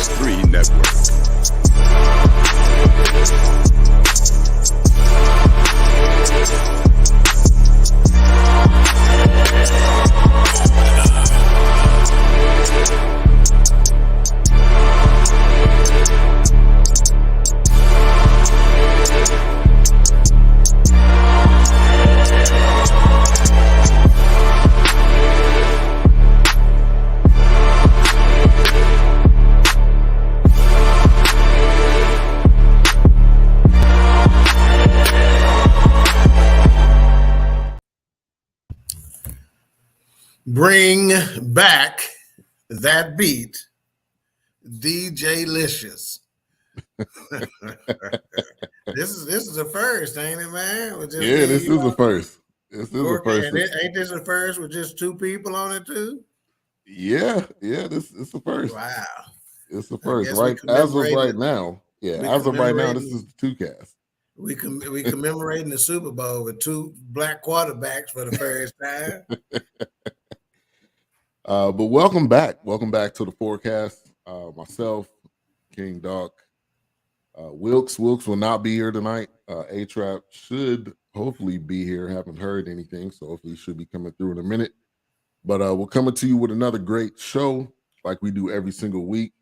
3 Network. Bring back that beat, DJ Licious. This is the first, ain't it, man? Yeah, this is the first. This is the first. Ain't this the first with just 2 people on it too? Yeah, this is the first. Wow, it's the first, right? As of right now, as of right now, this is the 2Cast. We commemorating the Super Bowl with 2 black quarterbacks for the first time. But welcome back to the Fourcast. Myself, King Doc, Wilkes will not be here tonight. A-Trap should hopefully be here. Haven't heard anything, so hopefully he should be coming through in a minute. But we're coming to you with another great show, like we do every single week.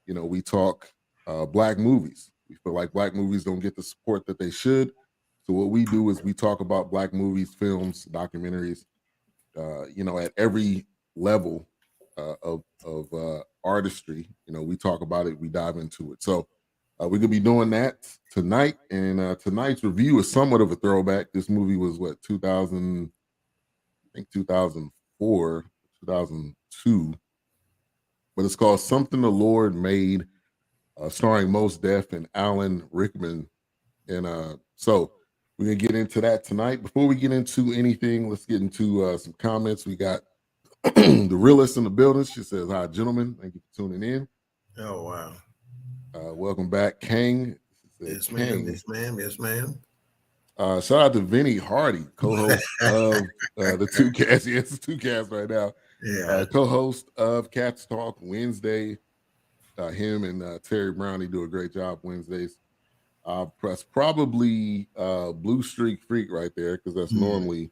You know, we talk black movies. We feel like black movies don't get the support that they should. So what we do is we talk about black movies, films, documentaries, at every level of artistry. You know, we talk about it, we dive into it. So we're gonna be doing that tonight, and tonight's review is somewhat of a throwback. This movie was 2004, 2002, but it's called Something the Lord Made, starring Mos Def and Alan Rickman. And so we're gonna get into that tonight. Before we get into anything, let's get into some comments. We got the realist in the building. She says, "Hi, gentlemen. Thank you for tuning in." Oh, wow. Welcome back, Kang. Yes, ma'am. Yes, ma'am. Yes, ma'am. Shout out to Vinny Hardy, co-host of the 2Cast. Yeah, it's 2Cast right now. Yeah. Co-host of Cats Talk Wednesday. Him and Terry Brownie do a great job Wednesdays. That's probably Blue Streak Freak right there, because that's normally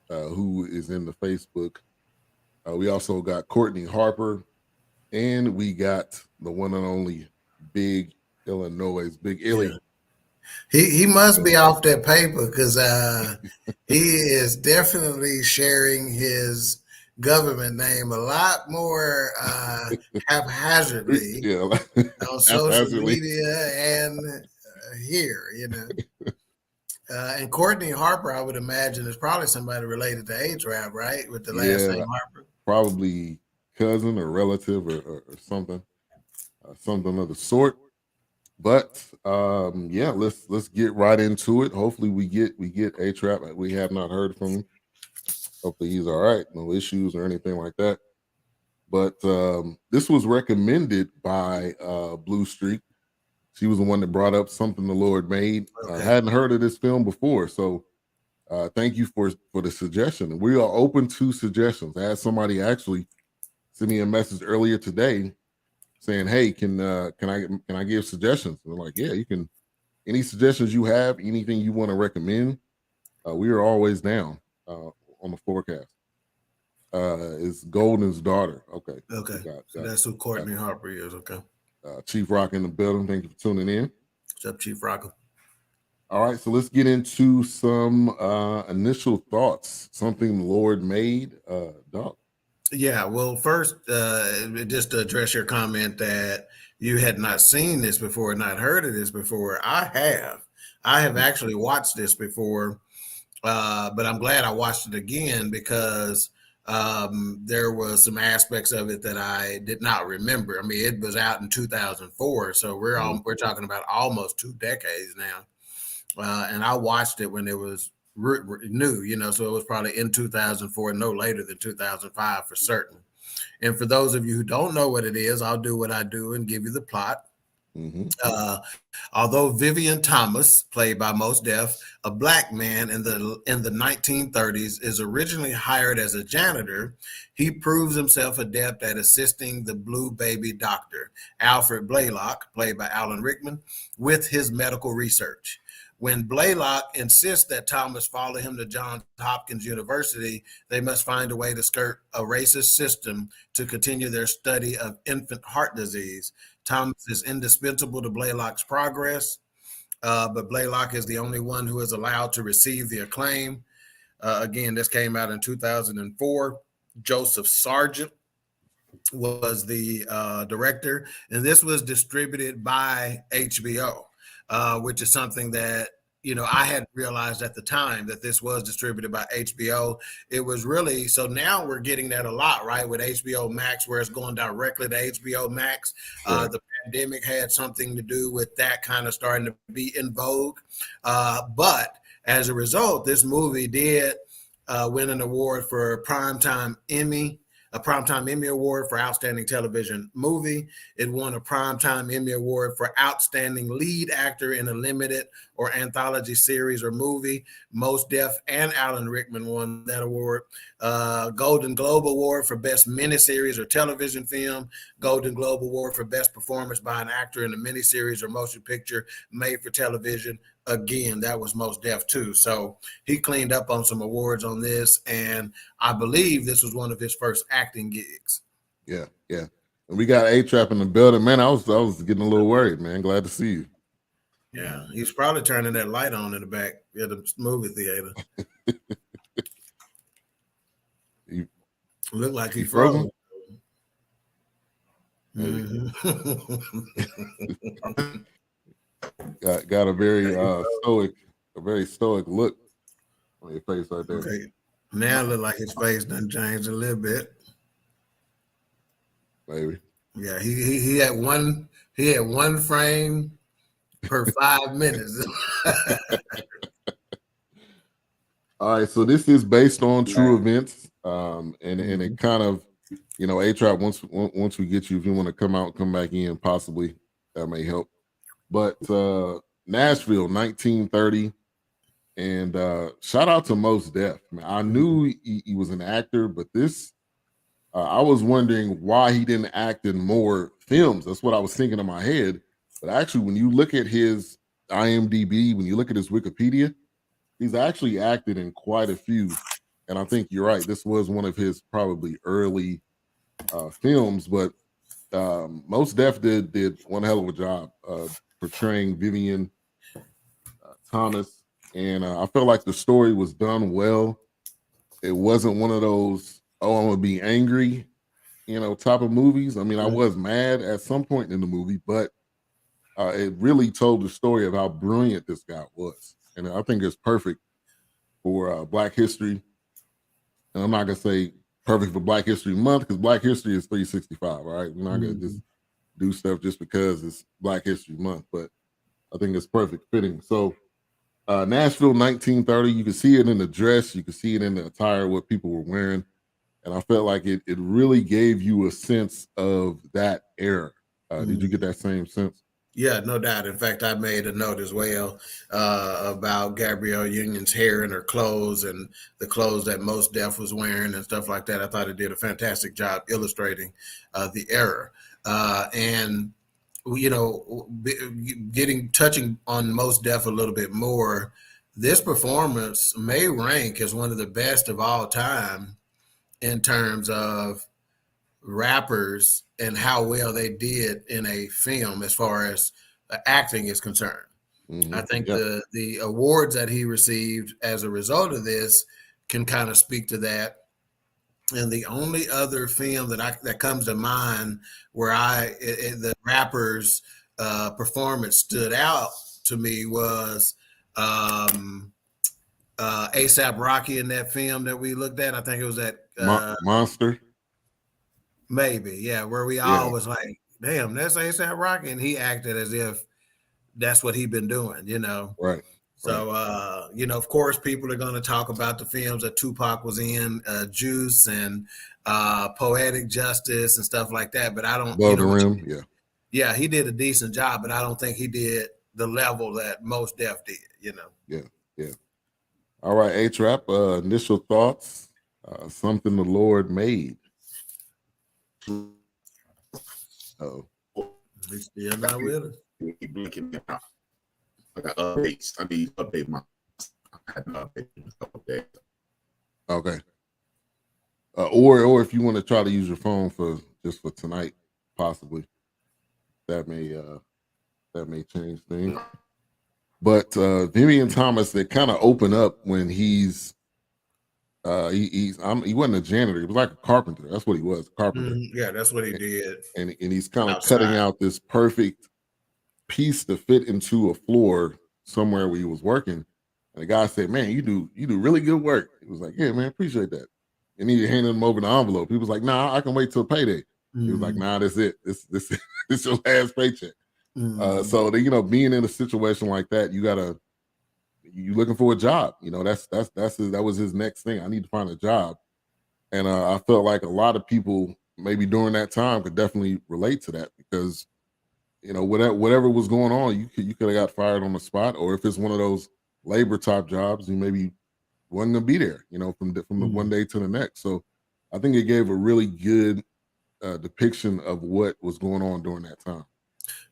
who is in the Facebook. We also got Courtney Harper, and we got the one and only Big Illinois, Big Illy. Yeah. He must be off that paper, because he is definitely sharing his government name a lot more haphazardly on social media and here, And Courtney Harper, I would imagine, is probably somebody related to A-Trap, right? With the last name Harper. Probably cousin or relative or something, something of the sort. But let's get right into it. Hopefully we get A-Trap. We have not heard from him. Hopefully he's all right, no issues or anything like that. But this was recommended by Blue Streak. She was the one that brought up Something the Lord Made. I hadn't heard of this film before, so thank you for the suggestion. We are open to suggestions. I had somebody actually send me a message earlier today saying, "Hey, can I give suggestions?" And I'm like, "Yeah, you can. Any suggestions you have, anything you want to recommend, we are always down on the Fourcast." Is Golden's daughter. Okay. That's who Courtney Harper is. Okay. Chief Rock in the building. Thank you for tuning in. What's up, Chief Rocker? All right, so let's get into some initial thoughts. Something the Lord Made, Doc. Yeah, well, first, just to address your comment that you had not seen this before, not heard of this before. I have actually watched this before, but I'm glad I watched it again, because there was some aspects of it that I did not remember. I mean, it was out in 2004, so we're talking about almost 2 decades now. And I watched it when it was new, so it was probably in 2004, no later than 2005 for certain. And for those of you who don't know what it is, I'll do what I do and give you the plot. Mm-hmm. Uh, Although Vivien Thomas, played by Mos Def, a black man in the 1930s, is originally hired as a janitor, he proves himself adept at assisting the blue baby doctor, Alfred Blalock, played by Alan Rickman, with his medical research. When Blalock insists that Thomas follow him to Johns Hopkins University, they must find a way to skirt a racist system to continue their study of infant heart disease. Thomas is indispensable to Blalock's progress, but Blalock is the only one who is allowed to receive the acclaim. Again, this came out in 2004. Joseph Sargent was the director, and this was distributed by HBO, which is something that I hadn't realized at the time that this was distributed by HBO. It was really, so now we're getting that a lot, right, with HBO Max, where it's going directly to HBO Max. Right. The pandemic had something to do with that kind of starting to be in vogue. But as a result, this movie did win an award for a Primetime Emmy Award for Outstanding Television Movie. It won a Primetime Emmy Award for Outstanding Lead Actor in a Limited or Anthology Series or Movie. Mos Def and Alan Rickman won that award. Golden Globe Award for Best Miniseries or Television Film. Golden Globe Award for Best Performance by an Actor in a Miniseries or Motion Picture Made for Television. Again, that was Mos Def too. So he cleaned up on some awards on this, and I believe this was one of his first acting gigs. Yeah. And we got A-Trap in the building. Man, I was getting a little worried, man. Glad to see you. Yeah, he's probably turning that light on in the back at the movie theater. Look like he frozen. Mm-hmm. got a very stoic look on your face right there. Okay. Now look like his face done changed a little bit. Maybe. Yeah, he had one frame per 5 minutes. All right, so this is based on true events, and it kind of, A-Trap, once we get you, if you want to come back in, possibly that may help. But Nashville, 1930, and shout out to Mos Def. I knew he was an actor, but this, I was wondering why he didn't act in more films. That's what I was thinking in my head. But actually, when you look at his IMDb, when you look at his Wikipedia, he's actually acted in quite a few. And I think you're right. This was one of his probably early films, but Mos Def did one hell of a job portraying Vivien Thomas. And I felt like the story was done well. It wasn't one of those, oh, I'm going to be angry, type of movies. I mean, I was mad at some point in the movie, but it really told the story of how brilliant this guy was. And I think it's perfect for Black History. And I'm not going to say perfect for Black History Month, because Black History is 365, all right? We're not going to just do stuff just because it's Black History Month, but I think it's perfect fitting. So Nashville, 1930, you can see it in the dress, you can see it in the attire, what people were wearing. And I felt like it really gave you a sense of that era. Did you get that same sense? Yeah, no doubt. In fact, I made a note as well about Gabrielle Union's hair and her clothes and the clothes that Mos Def was wearing and stuff like that. I thought it did a fantastic job illustrating the era. And, touching on Mos Def a little bit more, this performance may rank as one of the best of all time in terms of rappers and how well they did in a film as far as acting is concerned. I think the awards that he received as a result of this can kind of speak to that. And the only other film that comes to mind where the rapper's performance stood out to me was A$AP Rocky in that film that we looked at. I think it was that Monster. Maybe, yeah, where we all was like, damn, that's A$AP Rocky, and he acted as if that's what he'd been doing, Right. So, of course, people are going to talk about the films that Tupac was in, Juice and Poetic Justice and stuff like that. But I don't. Above the Rim, yeah. yeah, he did a decent job, but I don't think he did the level that Mos Def did, Yeah. All right, A-Trap, initial thoughts, something the Lord made. Oh, He's still not with us. Keep blinking out. I got updates. I need to update my. I had to update a couple days. okay. Or if you want to try to use your phone for tonight, possibly that may change things. But Vivien Thomas, they kind of open up when he wasn't a janitor. He was like a carpenter. That's what he was, a carpenter. Yeah, that's what he did. And he's kind of cutting out this perfect piece to fit into a floor somewhere where he was working. And the guy said, "Man, you do really good work." He was like, "Yeah, man, appreciate that." And he handed him over the envelope. He was like, "Nah, I can wait till payday." He was like, "Nah, that's it. This this your last paycheck." So being in a situation like that, you looking for a job. That was his next thing. I need to find a job. And I felt like a lot of people maybe during that time could definitely relate to that, because whatever was going on, you could have got fired on the spot, or if it's one of those labor type jobs, you maybe wasn't gonna be there, from the one day to the next. So I think it gave a really good depiction of what was going on during that time.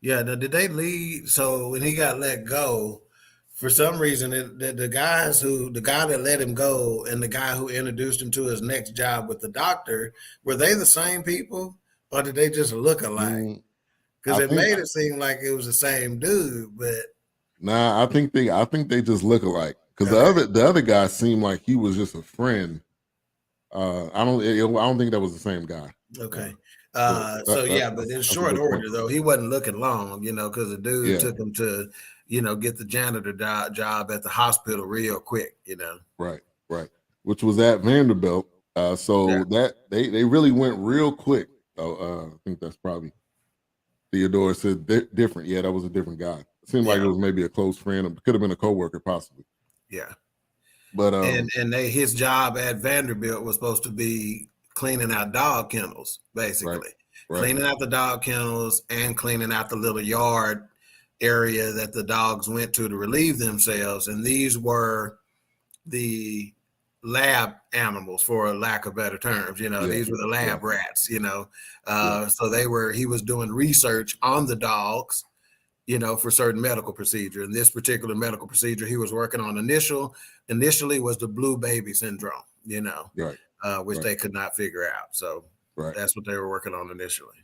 Yeah, did they leave? So when he got let go, for some reason, the guy that let him go and the guy who introduced him to his next job with the doctor, were they the same people, or did they just look alike? Because it made it seem like it was the same dude, but nah, I think they just look alike. Because the other guy seemed like he was just a friend. I don't think that was the same guy. Okay. But in short order though, he wasn't looking long, because the dude took him to, get the janitor job at the hospital real quick, Right. Which was at Vanderbilt. That they really went real quick. I think that's probably Theodore said different. Yeah, that was a different guy. It seemed like it was maybe a close friend. It could have been a coworker, possibly. Yeah. But his job at Vanderbilt was supposed to be cleaning out dog kennels, basically. Right. Cleaning out the dog kennels and cleaning out the little yard area that the dogs went to relieve themselves. And these were the lab animals, for lack of better terms. These were the lab rats, So he was doing research on the dogs, for certain medical procedure. And this particular medical procedure he was working on initially was the blue baby syndrome, which they could not figure out. So that's what they were working on initially.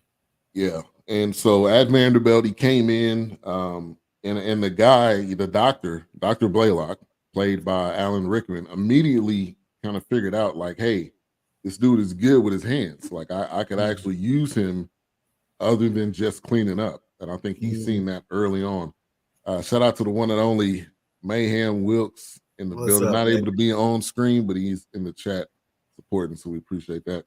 Yeah. And so at Vanderbilt, he came in, and the guy, the doctor, Dr. Blalock, played by Alan Rickman, immediately kind of figured out, like, hey, this dude is good with his hands. Like, I could actually use him other than just cleaning up. And I think he's seen that early on. Shout out to the one and only Mayhem Wilkes in the building. Not able to be on screen, but he's in the chat supporting, so we appreciate that.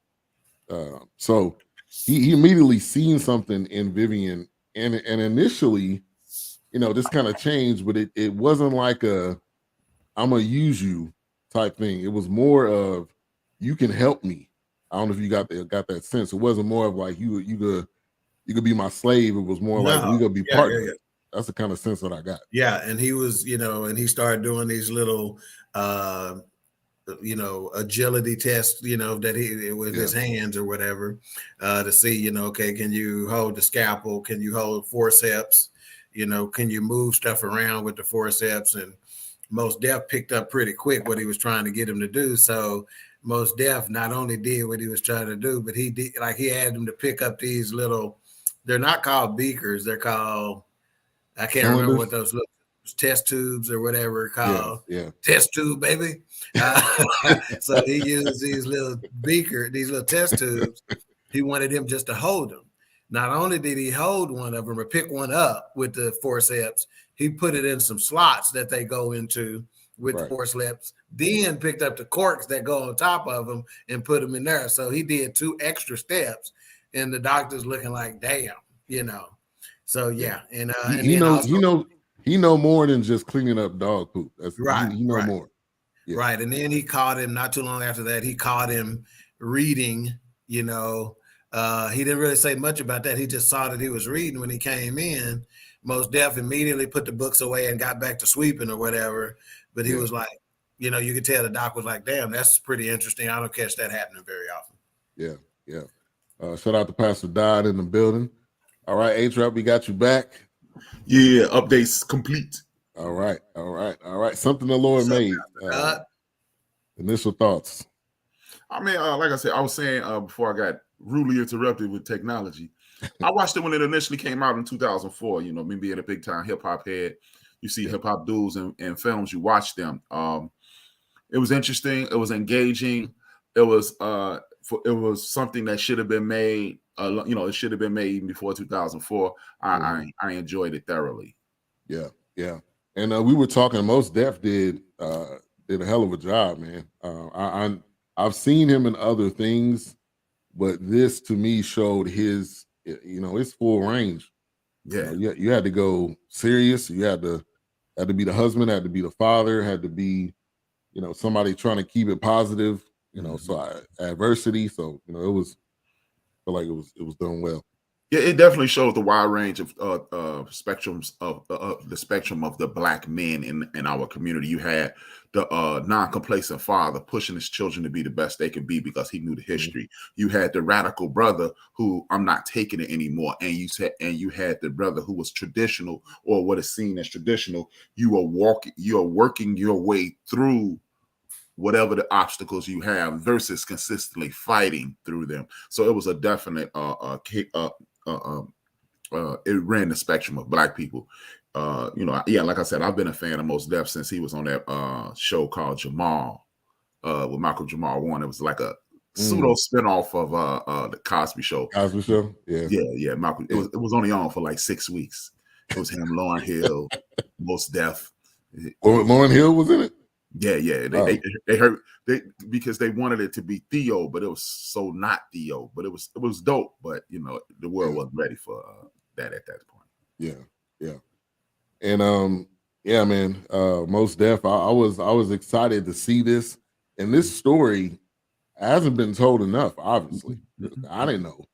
So he immediately seen something in Vivien, and initially, this kind of changed, but it wasn't like a I'm gonna use you type thing. It was more of, you can help me. I don't know if you got that sense. It wasn't more of like you could be my slave. It was more like we gonna be partners. Yeah. That's the kind of sense that I got. Yeah, and he was, and he started doing these little agility tests, that he with his hands or whatever, to see, okay, can you hold the scalpel? Can you hold forceps? Can you move stuff around with the forceps? And Mos Def picked up pretty quick what he was trying to get him to do. So Mos Def not only did what he was trying to do, but he had him to pick up these little, they're not called beakers. They're called, I can't remember what those look, test tubes or whatever called. Yeah. Test tube, baby. So he used these little test tubes. He wanted him just to hold them. Not only did he hold one of them or pick one up with the forceps, he put it in some slots that they go into with the forceps, then picked up the corks that go on top of them and put them in there. So he did 2 extra steps, and the doctor's looking like, damn, So yeah, and he know more than just cleaning up dog poop. That's right. He know more. Yeah. Right, and then he caught him not too long after that. He caught him reading, He didn't really say much about that. He just saw that he was reading when he came in. Mos Def immediately put the books away and got back to sweeping or whatever. But he was like, you know, you could tell the doc was like, damn, that's pretty interesting. I don't catch that happening very often. Yeah. Shout out to Pastor Dodd in the building. All right, A-Trap, we got you back. Yeah, updates complete. All right. Something the Lord made. Initial thoughts. I mean, like I said, I was saying before I got rudely interrupted with technology. I watched it when it initially came out in 2004. You know, me being a big time hip hop head, you see hip hop dudes in films, you watch them. It was interesting. It was engaging. It was something that should have been made. You know, it should have been made even before 2004. I enjoyed it thoroughly. Yeah. And we were talking. Mos Def did a hell of a job, man. I've seen him in other things, but this to me showed his, his full range. Yeah, you had to go serious. You had to be the husband, had to be the father, had to be, somebody trying to keep it positive. So adversity. So it was, I feel like it was done well. Yeah, it definitely shows the wide range of spectrums of the spectrum of the Black men in our community. You had the non-complacent father pushing his children to be the best they could be because he knew the history. You had the radical brother who, I'm not taking it anymore, and you had the brother who was traditional, or what is seen as traditional. You are working your way through whatever the obstacles you have versus consistently fighting through them. So it was a definite it ran the spectrum of Black people. Like I said, I've been a fan of Mos Def since he was on that show called Jamal with Michael Jamal Warner. It was like a pseudo spinoff of the Cosby Show. Cosby Show, yeah. Malcolm. It was only on for like 6 weeks. It was him, Lauryn Hill, Mos Def. Lauryn Hill was in it. Yeah. They heard because they wanted it to be Theo, but it was so not Theo. But it was dope. But the world wasn't ready for that at that point. Yeah. And man, Mos Def. I was excited to see this, and this story hasn't been told enough. Obviously, I didn't know.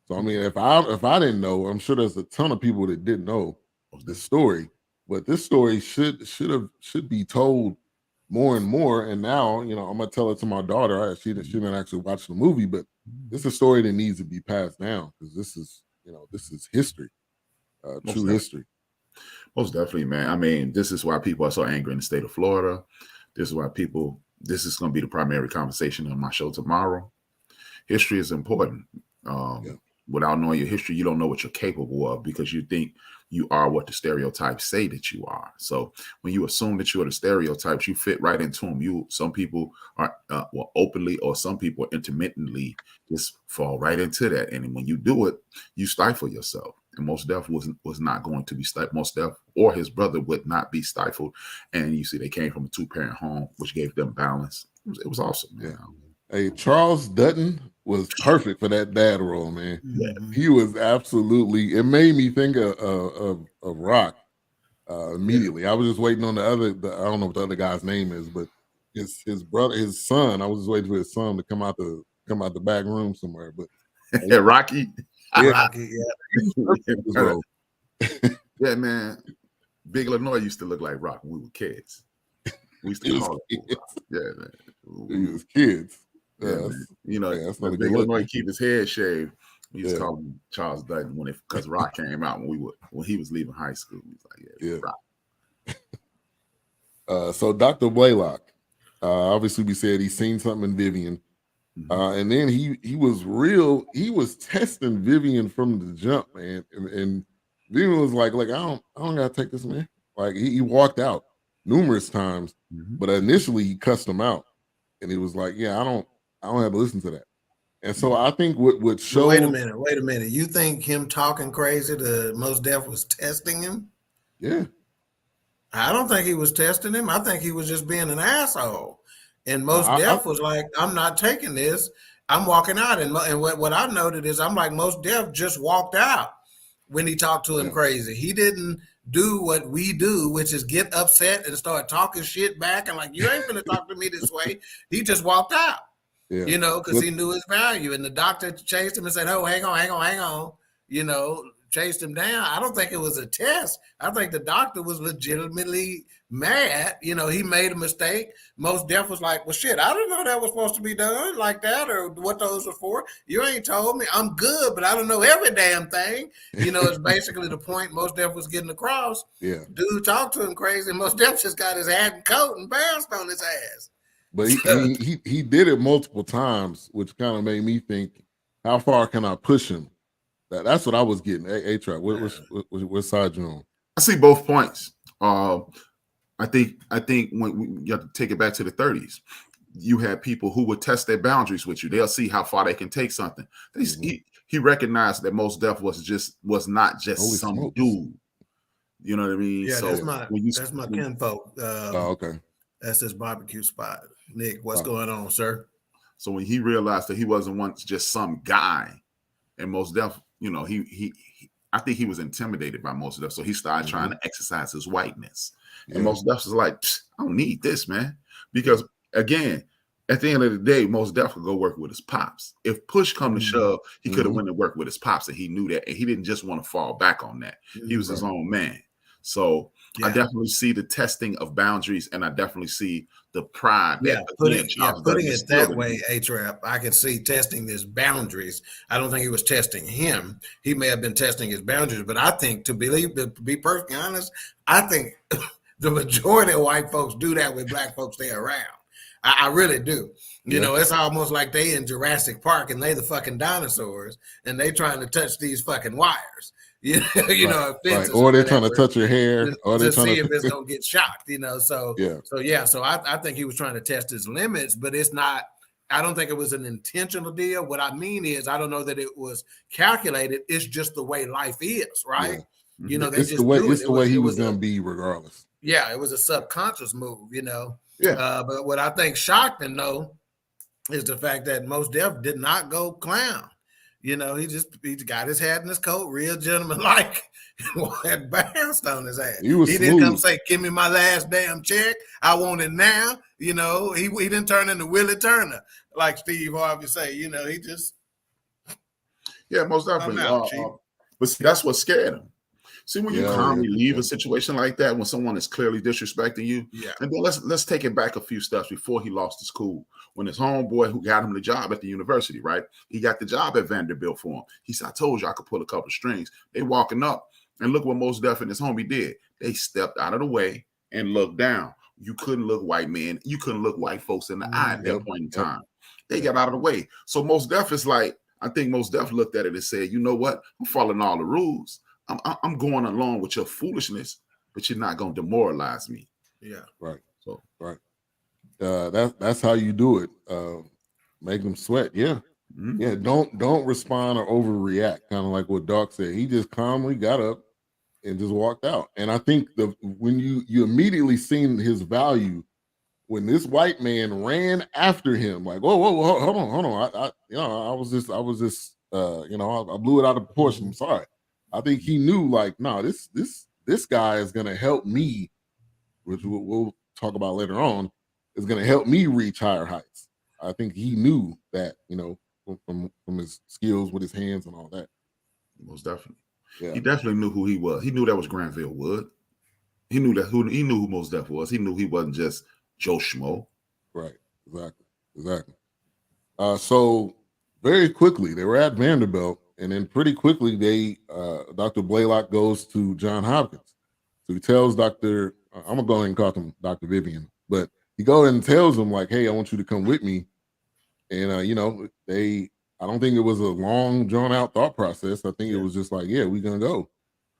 So I mean, if I didn't know, I'm sure there's a ton of people that didn't know this story. But this story should be told more and more. And now, I'm gonna tell it to my daughter. She didn't actually watch the movie, but this is a story that needs to be passed down because this is history, true history. Most definitely, man. I mean, this is why people are so angry in the state of Florida. This is why this is going to be the primary conversation on my show tomorrow. History is important. Without knowing your history, you don't know what you're capable of because you think you are what the stereotypes say that you are. So when you assume that you are the stereotypes, you fit right into them. Some people are openly, or some people intermittently just fall right into that. And when you do it, you stifle yourself. And Mos Def was not going to be stifled. Mos Def or his brother would not be stifled. And you see, they came from a 2-parent home, which gave them balance. It was awesome, man. Hey, Charles Dutton was perfect for that dad role, man. Yeah. He was absolutely. It made me think of Rock immediately. I was just waiting on I don't know what the other guy's name is, but his brother, his son. I was just waiting for his son to come out the back room somewhere. But Rocky. Yeah. Rocky, yeah, man. Big Illinois used to look like Rock when we were kids. We used to call it Rock. Yeah, man. We was kids. Big Illinois keep his head shaved. We used to call him Charles Dutton because Rock came out when he was leaving high school. He was like, Rock. So Dr. Blalock, obviously we said he's seen something in Vivien. And then he was testing Vivien from the jump, man. And Vivien was like, I don't gotta take this, man. Like he walked out numerous times, but initially he cussed him out. And he was like, I don't have to listen to that. And so I think what showed. Wait a minute. You think him talking crazy to Mos Def was testing him? Yeah. I don't think he was testing him. I think he was just being an asshole. And Mos Def was like, I'm not taking this. I'm walking out. And what I noted is I'm like, Mos Def just walked out when he talked to him crazy. He didn't do what we do, which is get upset and start talking shit back and like, you ain't gonna talk to me this way. He just walked out. Yeah. You know, because he knew his value. And the doctor chased him and said, "Oh, hang on. You know, chased him down." I don't think it was a test. I think the doctor was legitimately mad. You know, he made a mistake. Mos Def was like, "Well, shit, I didn't know that was supposed to be done like that or what those were for. You ain't told me. I'm good, but I don't know every damn thing." You know, it's basically the point Mos Def was getting across. Yeah. Dude talked to him crazy. Mos Def just got his hat and coat and bounced on his ass. But he did it multiple times, which kind of made me think, how far can I push him? That's what I was getting. A-Trap, what side you on? I see both points. I think when you have to take it back to the 30s, you had people who would test their boundaries with you. They'll see how far they can take something. He recognized that Mos Def was not just Holy some smokes. dude. You know what I mean? Yeah, so that's my kinfolk. Okay. That's his barbecue spot. Nick, what's going on, sir? So when he realized that he wasn't once just some guy, and Mos Def, you know, I think he was intimidated by Mos Def, so he started trying to exercise his whiteness. And Mos Def was like, "I don't need this, man," because again, at the end of the day, Mos Def could go work with his pops. If push come to shove, he could have went and worked with his pops, and he knew that, and he didn't just want to fall back on that. He was his own man. So I definitely see the testing of boundaries, and I definitely see the pride. Putting it that way, A-Trap, I can see testing his boundaries. I don't think he was testing him. He may have been testing his boundaries, but I think, to be perfectly honest, I think the majority of white folks do that with black folks they're around. I really do. You know, it's almost like they in Jurassic Park and they the fucking dinosaurs, and they trying to touch these fucking wires. You know, or they're trying to touch your hair, or they're to trying see if it's gonna get shocked. You know, so I think he was trying to test his limits, but it's not. I don't think it was an intentional deal. What I mean is, I don't know that it was calculated. It's just the way life is, right? Yeah. You know, it's the way he was gonna be, regardless. Yeah, it was a subconscious move. You know, but what I think shocked him though is the fact that Mos Def did not go clown. You know, he got his hat in his coat, real gentleman like, and bounced on his ass. He didn't come say, "Give me my last damn check. I want it now." You know, he didn't turn into Willie Turner like Steve Harvey say. You know, he just most definitely. But see, that's what scared him. See, when you calmly leave a situation like that, when someone is clearly disrespecting you, and then let's take it back a few steps before he lost his cool. When his homeboy who got him the job at the university, right? He got the job at Vanderbilt for him. He said, "I told you I could pull a couple of strings." They walking up, and look what Mos Def and his homie did. They stepped out of the way and looked down. You couldn't look white men. You couldn't look white folks in the eye at that point in time. They got out of the way. So Mos Def is like, I think Mos Def looked at it and said, "You know what? I'm following all the rules. I'm going along with your foolishness, but you're not going to demoralize me." Yeah. Right. So right. That's how you do it. Make them sweat. Yeah. Yeah. Don't respond or overreact. Kind of like what Doc said. He just calmly got up and just walked out. And I think when you immediately seen his value when this white man ran after him, like, whoa, hold on. I was just I blew it out of proportion. I'm sorry. I think he knew, like, no, this guy is gonna help me, which we'll talk about later on, is gonna help me reach higher heights. I think he knew that, you know, from his skills with his hands and all that. Most definitely. Yeah. He definitely knew who he was. He knew that was Granville Wood. He knew who Mos Def was. He knew he wasn't just Joe Schmo. Right. Exactly. So very quickly they were at Vanderbilt. And then pretty quickly, Dr. Blalock goes to Johns Hopkins. So he tells I'm going to go ahead and call him Dr. Vivien, but he goes and tells him, like, "Hey, I want you to come with me." And, I don't think it was a long, drawn out thought process. I think it was just like, "Yeah, we're going to go."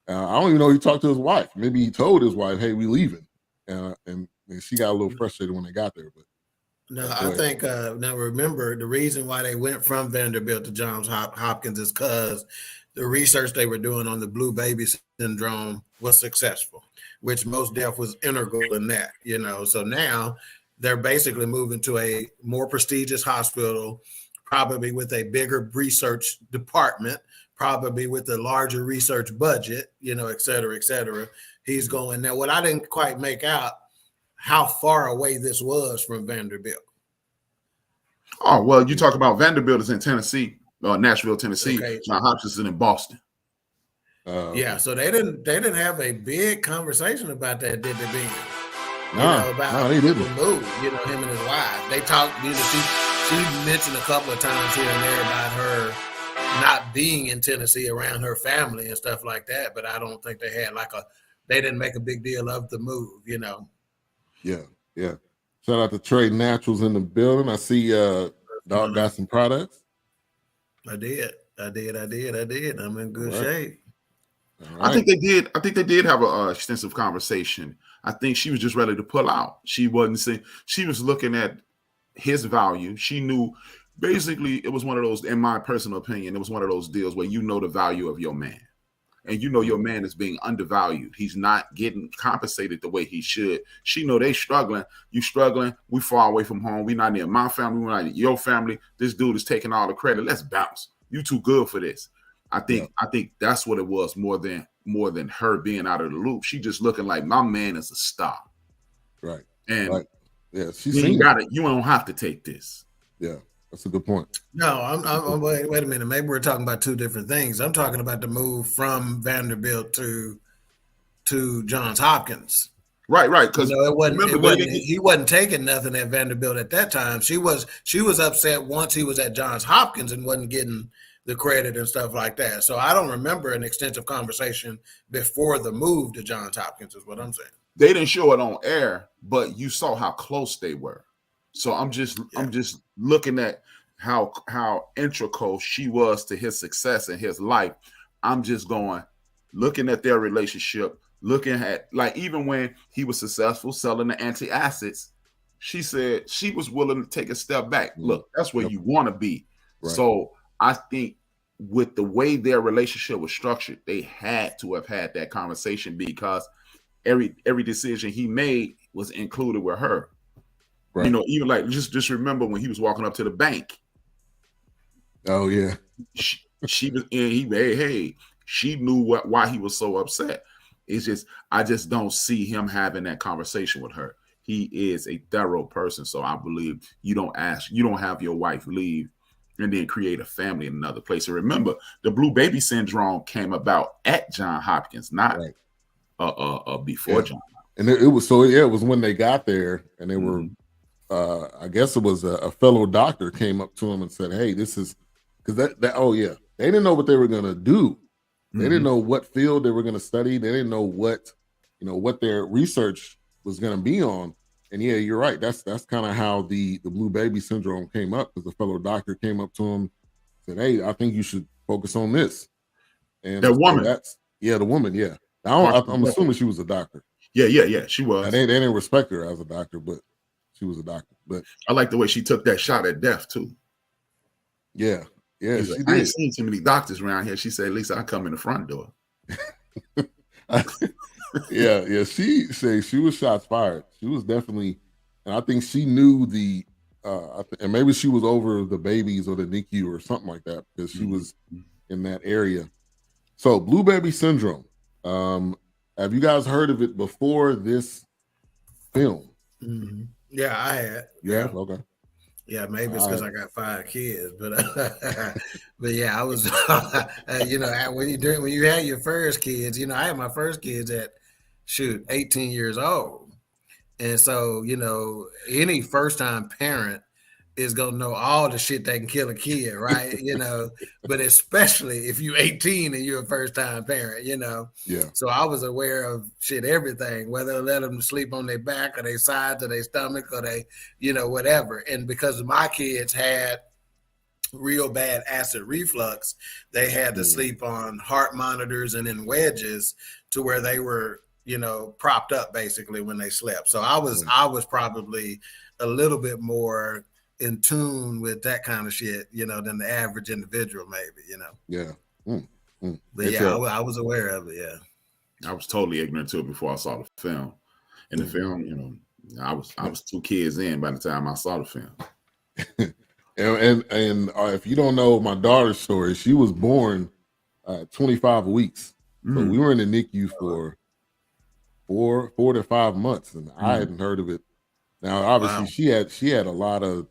I don't even know if he talked to his wife. Maybe he told his wife, "Hey, we leaving." And she got a little frustrated when they got there, but. No, I think now remember the reason why they went from Vanderbilt to Johns Hopkins is because the research they were doing on the blue baby syndrome was successful, which Mos Def was integral in that, you know. So now they're basically moving to a more prestigious hospital, probably with a bigger research department, probably with a larger research budget, you know, et cetera, et cetera. He's going. Now, what I didn't quite make out, how far away this was from Vanderbilt. Oh, well, you talk about Vanderbilt is in Tennessee, Nashville, Tennessee. Okay. Johns Hopkins is in Boston. Yeah, so they didn't have a big conversation about that, did they? Being, No, they didn't. the move, him and his wife. They talked, she mentioned a couple of times here and there about her not being in Tennessee around her family and stuff like that, but I don't think they had they didn't make a big deal of the move, Yeah. Shout out to Trade Naturals in the building. I see Dog got some products. I did. I'm in good shape. Right. I think they did have a extensive conversation. I think she was just ready to pull out. She wasn't saying, she was looking at his value. She knew, basically, it was one of those, in my personal opinion, it was one of those deals where you know the value of your man. And you know your man is being undervalued. He's not getting compensated the way he should. She know they struggling. You struggling. We far away from home. We not near my family. We're not near your family. This dude is taking all the credit. Let's bounce. You too good for this. I think that's what it was more than her being out of the loop. She just looking like my man is a star. Right. And yeah, you got it. You don't have to take this. Yeah. That's a good point. No, I'm wait a minute. Maybe we're talking about two different things. I'm talking about the move from Vanderbilt to Johns Hopkins. Right. Because he wasn't taking nothing at Vanderbilt at that time. She was upset once he was at Johns Hopkins and wasn't getting the credit and stuff like that. So I don't remember an extensive conversation before the move to Johns Hopkins, is what I'm saying. They didn't show it on air, but you saw how close they were. So I'm just looking at how integral she was to his success in his life. I'm just looking at their relationship, looking at, like, even when he was successful selling the antacids, she said she was willing to take a step back. Look, that's where you want to be. Right. So I think with the way their relationship was structured, they had to have had that conversation, because every decision he made was included with her. Right. Even like just remember when he was walking up to the bank. Oh yeah, she was, and she knew why he was so upset. It's just, I just don't see him having that conversation with her. He is a thorough person, so I believe you don't have your wife leave and then create a family in another place. And remember, the blue baby syndrome came about at Johns Hopkins, not before Johns. And it was when they got there, and they were. I guess it was a fellow doctor came up to him and said, "Hey, this is," because they didn't know what they were going to do. They didn't know what field they were going to study. They didn't know what their research was going to be on. And yeah, you're right. That's kind of how the blue baby syndrome came up, because the fellow doctor came up to him, said, "Hey, I think you should focus on this." And that woman, the woman, yeah. I'm assuming she was a doctor. Yeah, she was. And they didn't respect her as a doctor, but she was a doctor. But I like the way she took that shot at death too. Yeah. She like, did. I ain't seen too many doctors around here. She said, "At least I come in the front door." Yeah. She said she was shots fired. She was definitely, and I think she knew and maybe she was over the babies or the NICU or something like that, because she was in that area. So blue baby syndrome. Have you guys heard of it before this film? Mm-hmm. Yeah, I had. Yeah. Okay. Yeah, maybe it's because I got 5 kids, but yeah, I was, when you had your first kids, I had my first kids at 18 years old, and so any first time parent is gonna know all the shit that can kill a kid, right? But especially if you're 18 and you're a first time parent, Yeah. So I was aware of everything, whether to let them sleep on their back or their sides or their stomach or they, whatever. And because my kids had real bad acid reflux, they had to sleep on heart monitors and in wedges to where they were, propped up basically when they slept. So I was probably a little bit more in tune with that kind of shit, than the average individual, maybe, Yeah. But yeah, I was aware of it. Yeah. I was totally ignorant to it before I saw the film. In the film, I was 2 kids in by the time I saw the film. and if you don't know my daughter's story, she was born 25 weeks. So we were in the NICU for 4 to 5 months, and I hadn't heard of it. Now, obviously, she had a lot of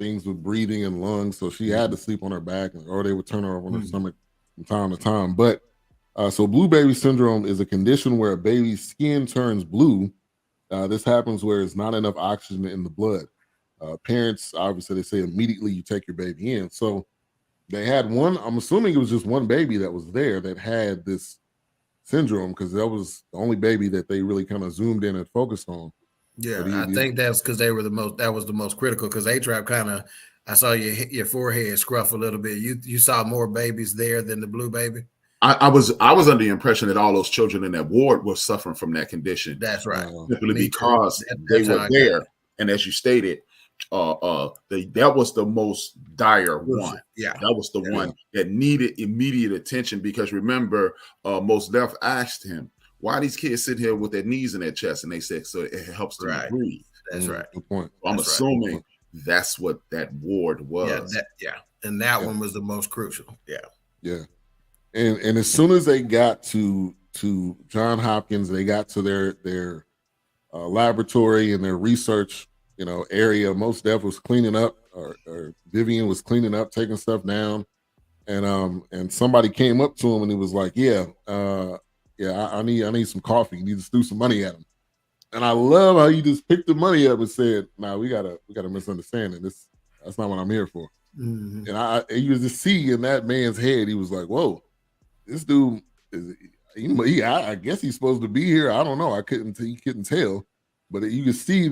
things with breathing and lungs, so she had to sleep on her back, or they would turn her on her stomach from time to time. But so blue baby syndrome is a condition where a baby's skin turns blue. This happens where there's not enough oxygen in the blood. Parents, obviously, they say immediately you take your baby in. So they had one, I'm assuming it was just one baby that was there that had this syndrome, because that was the only baby that they really kind of zoomed in and focused on. Yeah, I think that's because they were that was the most critical, because A-Trap kind of, I saw your forehead scruff a little bit. You saw more babies there than the blue baby? I was under the impression that all those children in that ward were suffering from that condition. That's right. Simply because they were there. And as you stated, that was the most dire one. Yeah, that was the one that needed immediate attention, because remember, Mos Def asked him, why are these kids sitting here with their knees in their chest? And they said, so it helps them breathe. That's right. Good point. I'm assuming that's what that ward was. And that one was the most crucial. Yeah. And as soon as they got to Johns Hopkins, they got to their laboratory and their research, area. Mos Def was cleaning up, or Vivien was cleaning up, taking stuff down, and somebody came up to him and he was like, I need some coffee. You need to stew some money at him. And I love how you just picked the money up and said, "Nah, we got a misunderstanding. That's not what I'm here for." Mm-hmm. And you just see in that man's head, he was like, "Whoa, this dude is." I guess he's supposed to be here. I don't know. He couldn't tell, but you could see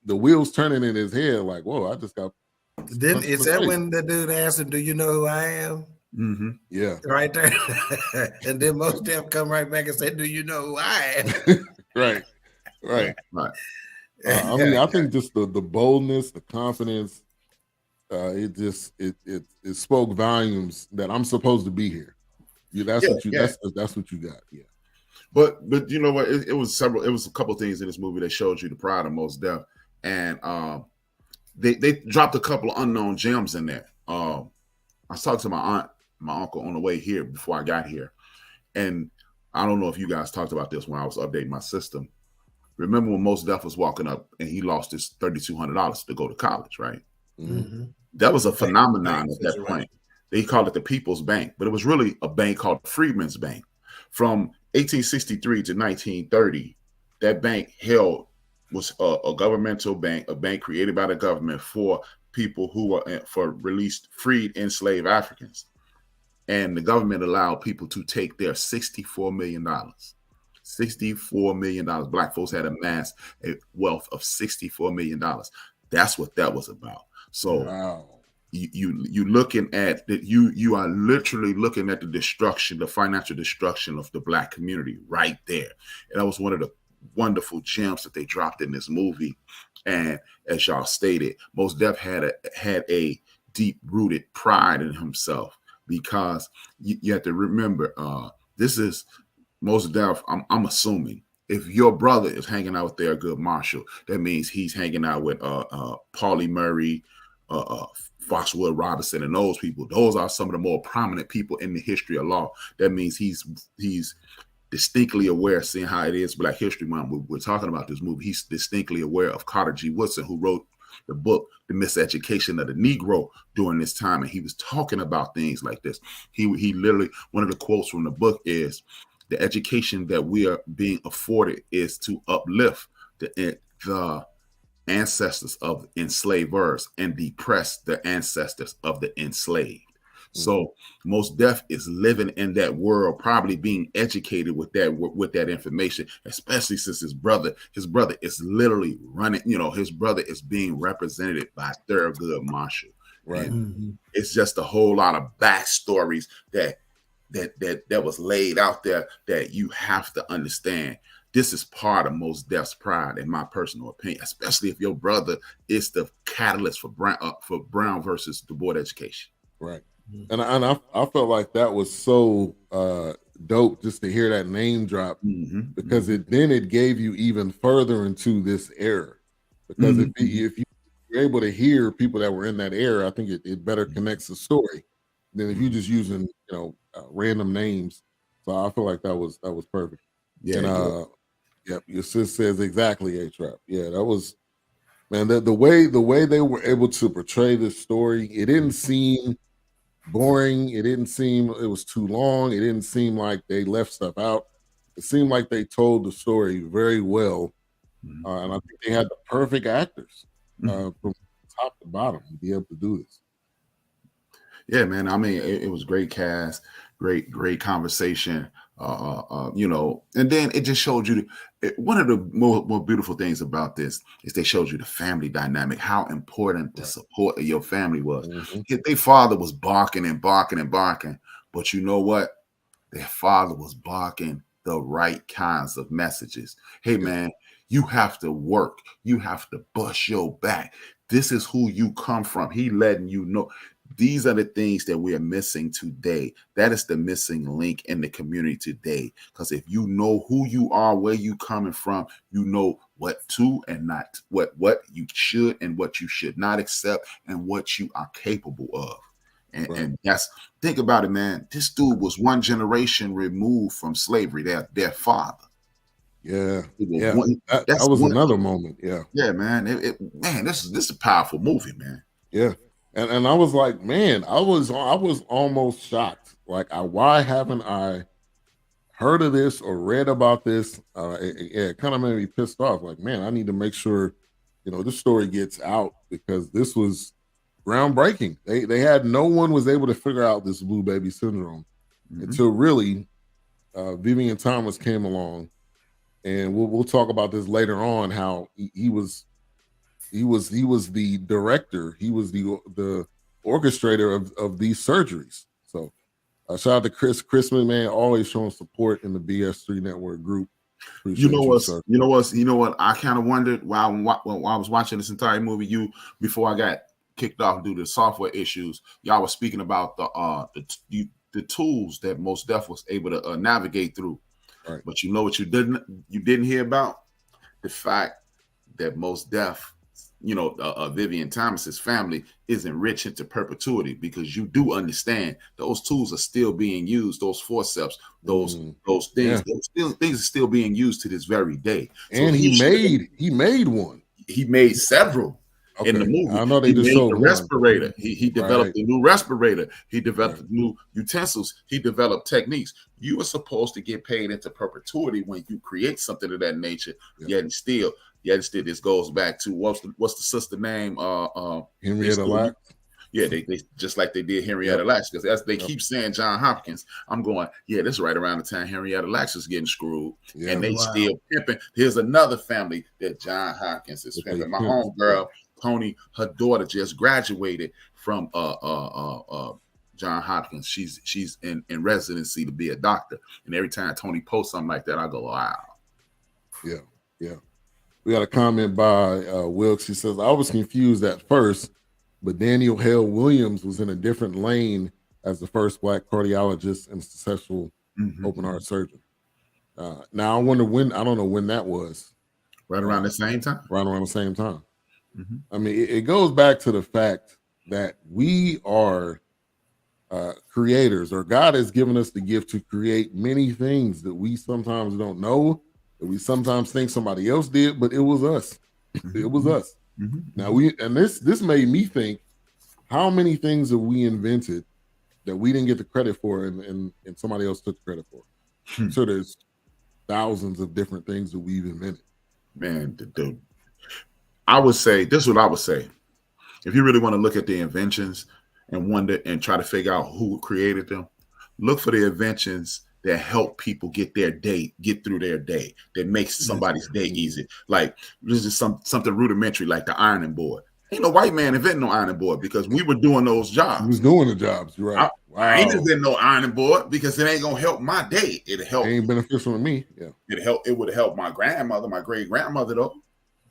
the wheels turning in his head. Like, whoa, I just got. Then is that when the dude asked him, "Do you know who I am?" Mm-hmm. Yeah, right there. And then Mos Def come right back and say, "Do you know who I am?" Right. I think just the boldness, the confidence, it spoke volumes that I'm supposed to be here. That's what you got. Yeah. But you know what? It was a couple of things in this movie that showed you the pride of Mos Def, and they dropped a couple of unknown gems in there. I was talking to my uncle on the way here before I got here, and I don't know if you guys talked about this when I was updating my system. Remember when Mos Def was walking up and he lost his $3,200 to go to college, right? Mm-hmm. That was a phenomenon at that point. They called it the People's Bank, but it was really a bank called Freedmen's Bank. From 1863 to 1930, that bank was a governmental bank, a bank created by the government for people who were for released, freed, enslaved Africans. And the government allowed people to take their $64 million. $64 million. Black folks had amassed a wealth of $64 million. That's what that was about. So you looking at that, you are literally looking at the destruction, the financial destruction of the Black community right there. And that was one of the wonderful gems that they dropped in this movie. And as y'all stated, Mos Def had a deep-rooted pride in himself, because you have to remember, this is Mos Def. I'm assuming if your brother is hanging out with Thurgood Marshall, that means he's hanging out with Paulie Murray, Foxwood Robinson, and those people. Those are some of the more prominent people in the history of law. That means he's distinctly aware, seeing how it is Black History Month. We're talking about this movie. He's distinctly aware of Carter G. Woodson, who wrote the book, The Miseducation of the Negro, during this time. And he was talking about things like this. He literally, one of the quotes from the book is, the education that we are being afforded is to uplift the ancestors of enslavers and depress the ancestors of the enslaved. Mm-hmm. So Mos Def is living in that world, probably being educated with that information, especially since his brother is literally running, his brother is being represented by Thurgood Marshall. Right. Mm-hmm. It's just a whole lot of backstories that was laid out there that you have to understand. This is part of Mos Def's pride, in my personal opinion, especially if your brother is the catalyst for Brown versus Du Bois education. Right. And I felt like that was so dope just to hear that name drop, because it gave you even further into this era. Because if you're able to hear people that were in that era, I think it better connects the story than if you're just using random names. So I feel like that was perfect. Yeah. And your sis says exactly, A-Trap. Yeah, that was Man, the way they were able to portray this story, it didn't seem boring. It didn't seem it was too long. It didn't seem like they left stuff out. It seemed like they told the story very well, and I think they had the perfect actors from top to bottom to be able to do this. Yeah, man. I mean, it was great cast, great conversation. And then it just showed you one of the more beautiful things about this is they showed you the family dynamic, how important the support of your family was. Their father was barking and barking and barking, but you know what? Their father was barking the right kinds of messages. Hey, man, you have to work. You have to bust your back. This is who you come from. He letting you know. These are the things that we are missing today. That is the missing link in the community today. Because if you know who you are, where you coming from, you know what to and not what you should and what you should not accept and what you are capable of. And that's, think about it, man. This dude was one generation removed from slavery. Their father. Yeah. That was another moment. Yeah. Yeah, man. Man, this is a powerful movie, man. Yeah. And I was like, man, I was almost shocked. Like, why haven't I heard of this or read about this? It kind of made me pissed off. Like, man, I need to make sure, this story gets out because this was groundbreaking. They had no one was able to figure out this blue baby syndrome until really Vivien Thomas came along, and we'll talk about this later on. How he was the director. He was the orchestrator of these surgeries. So shout out to Chrisman, man, always showing support in the BS3 Network group. You know what? I kind of wondered while I was watching this entire movie. Before I got kicked off due to software issues, y'all were speaking about the tools that Mos Def was able to navigate through. Right. But you know what you didn't hear about? The fact that Mos Def, Vivien Thomas's family is enriched into perpetuity, because you do understand those tools are still being used. Those forceps, those things, things are still being used to this very day. And so he made one. He made several in the movie. I know they just showed the respirator. He developed a new respirator. He developed new utensils. He developed techniques. You are supposed to get paid into perpetuity when you create something of that nature. Yet still, this goes back to what's the sister name? Henrietta Lacks. Yeah, they just like they did Henrietta Lacks, because as they keep saying Johns Hopkins, I'm going, this is right around the time Henrietta Lacks is getting screwed, and they still pimping. Here's another family that Johns Hopkins is pimping. My homegirl Tony, her daughter just graduated from Johns Hopkins. She's in residency to be a doctor, and every time Tony posts something like that, I go, wow. Yeah. We got a comment by Wilkes. He says, I was confused at first, but Daniel Hale Williams was in a different lane as the first Black cardiologist and successful open heart surgeon. Now I wonder I don't know when that was. Right around the same time? Right around the same time. I mean, it goes back to the fact that we are creators, or God has given us the gift to create many things that we sometimes don't know, that we sometimes think somebody else did, but it was us. It was us. Now this made me think, how many things have we invented that we didn't get the credit for and somebody else took the credit for? So there's thousands of different things that we've invented. Man, I would say, this is what I would say. If you really want to look at the inventions and wonder and try to figure out who created them, look for the inventions that help people get through their day, that makes somebody's day easy. Like, this is something rudimentary, like the ironing board. Ain't no white man inventing no ironing board, because we were doing those jobs. We was doing the jobs, you're right. I ain't inventing no ironing board because it ain't gonna help my day. It'll help. It ain't beneficial to me. Yeah. It would have helped my grandmother, my great grandmother though.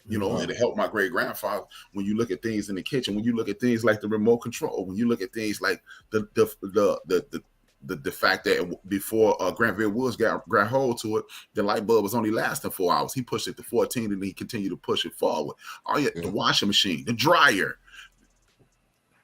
It'll help my great grandfather. When you look at things in the kitchen, when you look at things like the remote control, when you look at things like the fact that before Granville Woods got hold to it, the light bulb was only lasting 4 hours. He pushed it to 14, and he continued to push it forward. The washing machine, the dryer.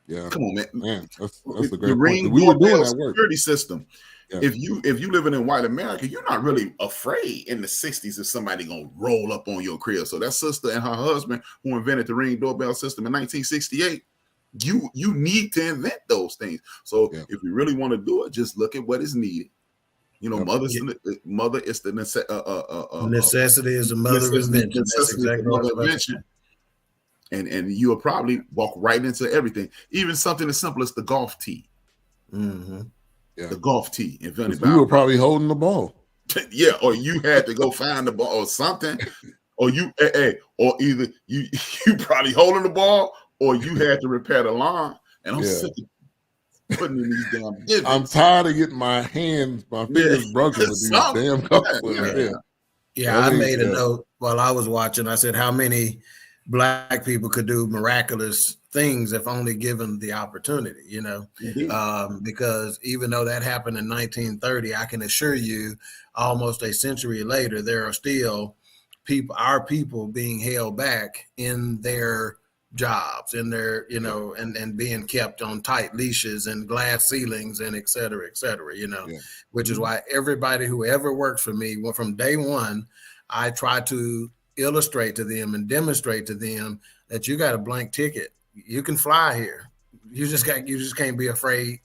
Yeah, come on, man. That's a great point. We were doing that work. Security system. Yeah. if you living in white America, you're not really afraid in the 60s if somebody gonna roll up on your crib. So that sister and her husband who invented the Ring doorbell system in 1968, you need to invent those things. So if we really want to do it, just look at what is needed. You know, mother is the necessity is the mother of invention. That's exactly what I was saying. And you'll probably walk right into everything, even something as simple as the golf tee. Mm-hmm. Yeah. The golf tee invented by you were probably holding the ball. Yeah, or you had to go find the ball or something, or or either you probably holding the ball, or you had to repair the lawn. And I'm sick of putting in these damn divots. I'm tired of getting my fingers broken with these damn golf clubs. Yeah, I made a note while I was watching. I said, how many Black people could do miraculous things if only given the opportunity, you know? Because even though that happened in 1930, I can assure you almost a century later, there are still our people being held back in their jobs, in their, you know, and being kept on tight leashes and glass ceilings and et cetera, you know, which is why everybody who ever worked for me, from day one, I try to illustrate to them and demonstrate to them that you got a blank ticket. You can fly here. You just can't be afraid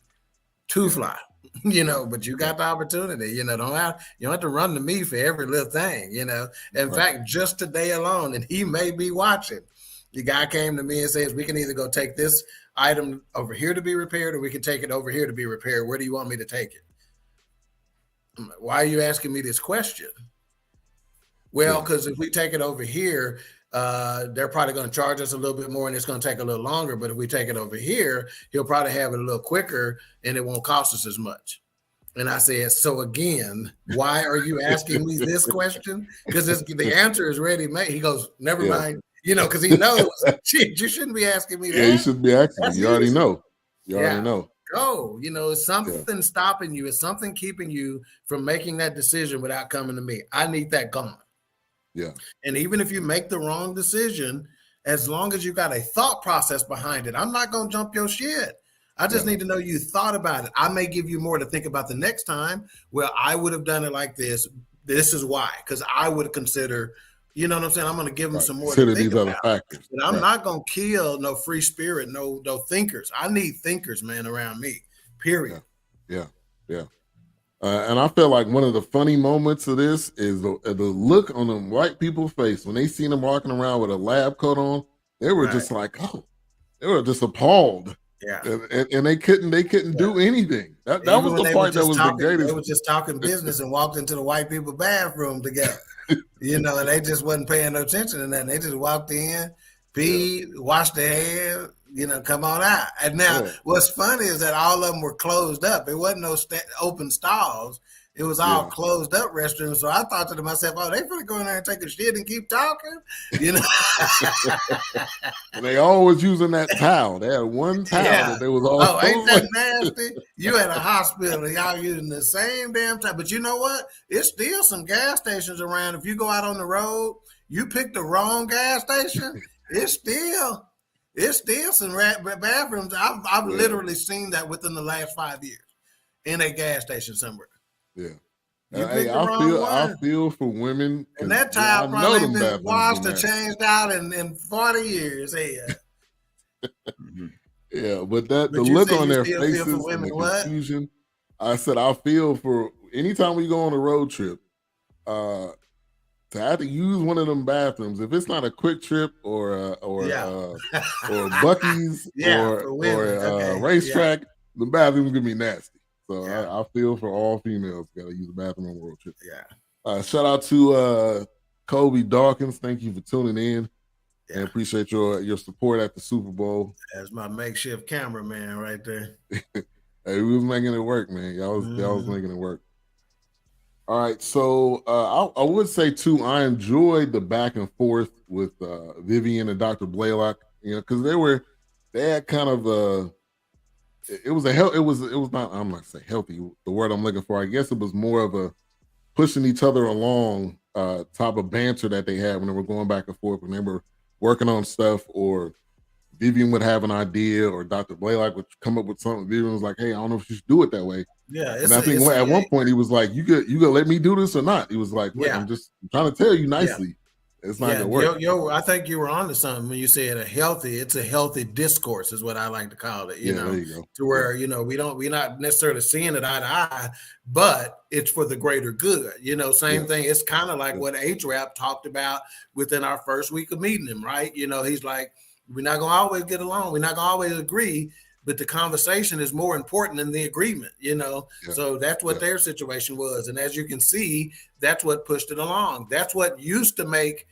to fly, you know, but you got the opportunity, you know, you don't have to run to me for every little thing, you know. In fact, just today alone, and he may be watching, the guy came to me and says, we can either go take this item over here to be repaired, or we can take it over here to be repaired. Where do you want me to take it? I'm like, why are you asking me this question? Well, because if we take it over here, they're probably going to charge us a little bit more and it's going to take a little longer. But if we take it over here, he'll probably have it a little quicker and it won't cost us as much. And I said, so again, why are you asking me this question? Because the answer is ready made. He goes, never mind, you know, because he knows, shit, you shouldn't be asking me that. Yeah, you shouldn't be asking me. You already know. You already know. Go, you know, it's something stopping you. It's something keeping you from making that decision without coming to me. I need that gone. Yeah. And even if you make the wrong decision, as long as you got a thought process behind it, I'm not going to jump your shit. I just need to know you thought about it. I may give you more to think about the next time. Well, I would have done it like this. This is why, because I would consider, you know what I'm saying? I'm going to give them some more to think about. Other factors. But I'm not going to kill no free spirit, no thinkers. I need thinkers, man, around me, period. Yeah. And I feel like one of the funny moments of this is the look on them white people's face when they seen them walking around with a lab coat on. They were just like, they were just appalled. Yeah, and they couldn't do anything. That was the part that was the greatest. They were just talking business and walked into the white people bathroom together, you know, and they just wasn't paying no attention to that. They just walked in, peed, washed their hair, you know, come on out. And now what's funny is that all of them were closed up. It wasn't no open stalls. It was all closed up restrooms. So I thought to myself, oh, they finna go in there and take a shit and keep talking, you know. And they always using that towel. They had one towel that they was all. Oh, ain't that nasty? You at a hospital and y'all using the same damn towel. But you know what? It's still some gas stations around. If you go out on the road, you pick the wrong gas station, it's still some bathrooms. I've literally seen that within the last 5 years in a gas station somewhere. Yeah. I feel for women. And that towel probably ain't been washed or changed out in 40 years. Yeah, but the look on their faces and the confusion. I said I feel for anytime we go on a road trip, to have to use one of them bathrooms, if it's not a Quick Trip or Buc-ee's or Racetrack, the bathroom's gonna be nasty. So I feel for all females gotta use the bathroom on the road trip. Yeah. Shout out to Kobe Dawkins. Thank you for tuning in. And appreciate your support at the Super Bowl. That's my makeshift cameraman right there. Hey, we was making it work, man. Y'all was making it work. All right, so I would say too, I enjoyed the back and forth with Vivien and Dr. Blalock, you know, because they had kind of it was not, I'm not saying healthy, the word I'm looking for. I guess it was more of a pushing each other along type of banter that they had when they were going back and forth when they were working on stuff or Vivien would have an idea, or Dr. Blalock would come up with something. Vivien was like, "Hey, I don't know if you should do it that way." Yeah, and I think at one point he was like, "You gonna let me do this or not?" He was like, "Wait, I'm trying to tell you nicely." It's not gonna work. I think you were onto something when you said it's a healthy discourse is what I like to call it. You know, there you go. To where we're not necessarily seeing it eye to eye, but it's for the greater good. Same thing. It's kind of like what H-Rap talked about within our first week of meeting him, right? He's like, we're not gonna always get along, we're not gonna always agree, but the conversation is more important than the agreement, So that's what their situation was. And as you can see, that's what pushed it along. That's what used to make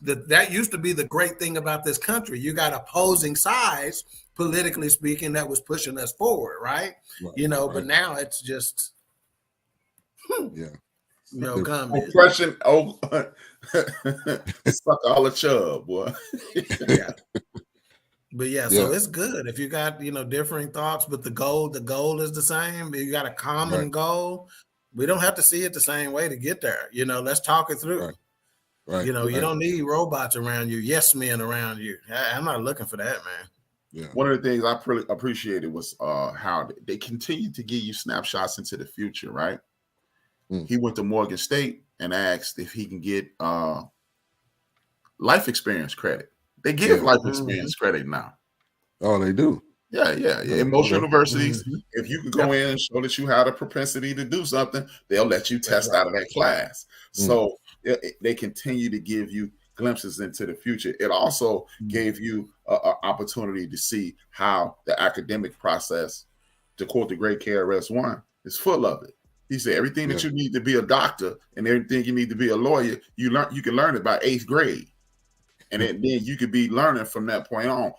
that used to be the great thing about this country. You got opposing sides, politically speaking, that was pushing us forward, right? But now it's just oppression. Suck all the chub, boy. But so it's good if you got differing thoughts, but the goal is the same. You got a common goal. We don't have to see it the same way to get there. Let's talk it through. Right. You don't need robots around you, yes men around you. I'm not looking for that, man. Yeah. One of the things I really appreciated was how they continued to give you snapshots into the future, right? He went to Morgan State and asked if he can get life experience credit. They give life experience credit now. Oh, they do? Yeah. In most universities, if you can go in and show that you have a propensity to do something, they'll let you test out of that class. So they continue to give you glimpses into the future. It also gave you an opportunity to see how the academic process, to quote the great KRS-One, is full of it. He said everything that you need to be a doctor and everything you need to be a lawyer, you can learn it by 8th grade. And then you could be learning from that point on.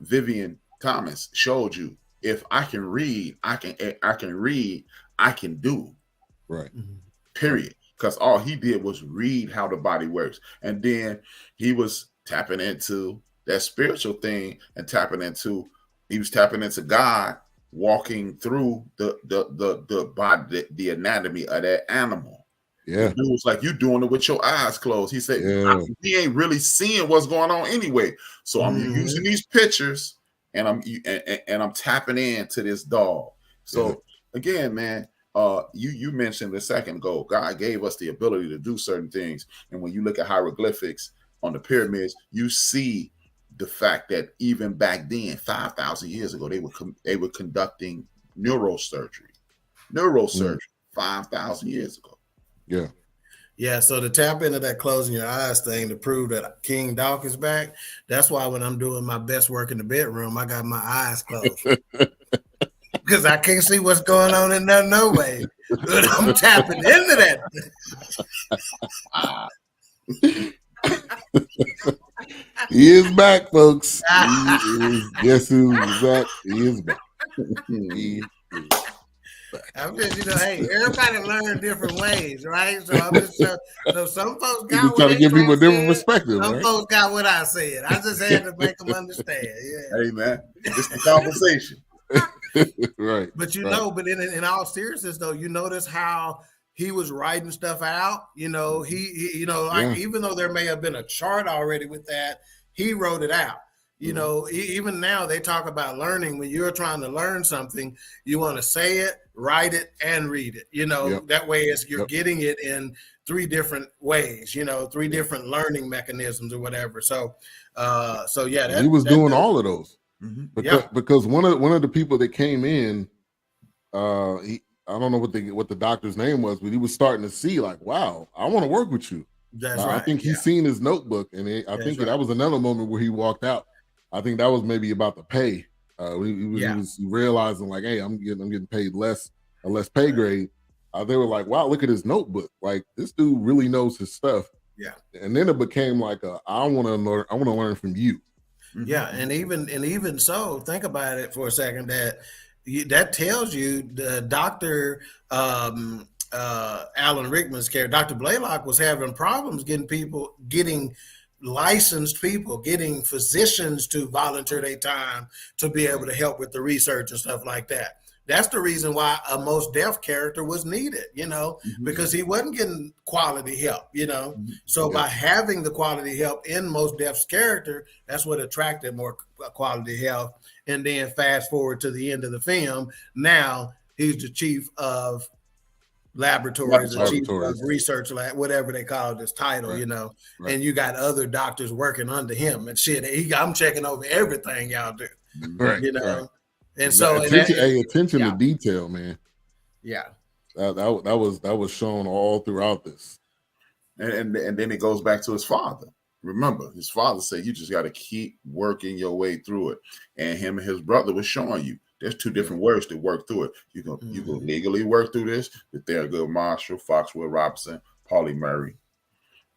Vivien Thomas showed you, if I can read, I can do. Right. Period. Because all he did was read how the body works. And then he was tapping into that spiritual thing and he was tapping into God, walking through the body, the anatomy of that animal. Yeah. The dude was like, you doing it with your eyes closed. He said, he ain't really seeing what's going on anyway. So I'm using these pictures and I'm tapping into this dog. So again, man, you mentioned a second ago, God gave us the ability to do certain things. And when you look at hieroglyphics on the pyramids, you see the fact that even back then, 5,000 years ago, they were conducting neurosurgery 5,000 years ago. Yeah, so to tap into that closing your eyes thing to prove that King Doc is back, that's why when I'm doing my best work in the bedroom, I got my eyes closed. Because I can't see what's going on in there no way. But I'm tapping into that. He is back, folks. Guess who's back? He is back. I'm just, hey, everybody learn different ways, right? So I'm just so some folks got just trying to give people a different perspective. Some folks got what I said. I just had to make them understand. Yeah. Hey man, it's the conversation. Right. But but in all seriousness though, you notice how he was writing stuff out. He even though there may have been a chart already with that, he wrote it out. Even now they talk about learning. When you're trying to learn something, you want to say it, write it, and read it. That way you're getting it in 3 different ways, 3 different learning mechanisms or whatever. So he was doing all of those. Because one of the people that came in, I don't know what the doctor's name was, but he was starting to see like, wow, I want to work with you. That's right. I think he's seen his notebook, and I think that was another moment where he walked out. I think that was maybe about the pay. He was realizing like, hey, I'm getting paid a less pay grade. They were like, wow, look at his notebook. Like this dude really knows his stuff. Yeah. And then it became like I want to learn from you. Yeah, and even so, think about it for a second. That tells you the Dr. Alan Rickman's care. Dr. Blalock was having problems getting licensed people, getting physicians to volunteer their time to be able to help with the research and stuff like that. That's the reason why a Mos Def character was needed, because he wasn't getting quality help, So by having the quality help in Mos Def's character, that's what attracted more quality help. And then fast forward to the end of the film, now he's the chief of laboratories, the chief of research lab, whatever they call this title, Right. And you got other doctors working under him and shit. I'm checking over everything y'all do, right? Right. And so attention to detail, man. Yeah, that was shown all throughout this, and then it goes back to his father. Remember, his father said you just got to keep working your way through it, and him and his brother was showing you there's two different ways to work through it. You can legally work through this with Thurgood Marshall, Foxwood Robinson, Pauli Murray,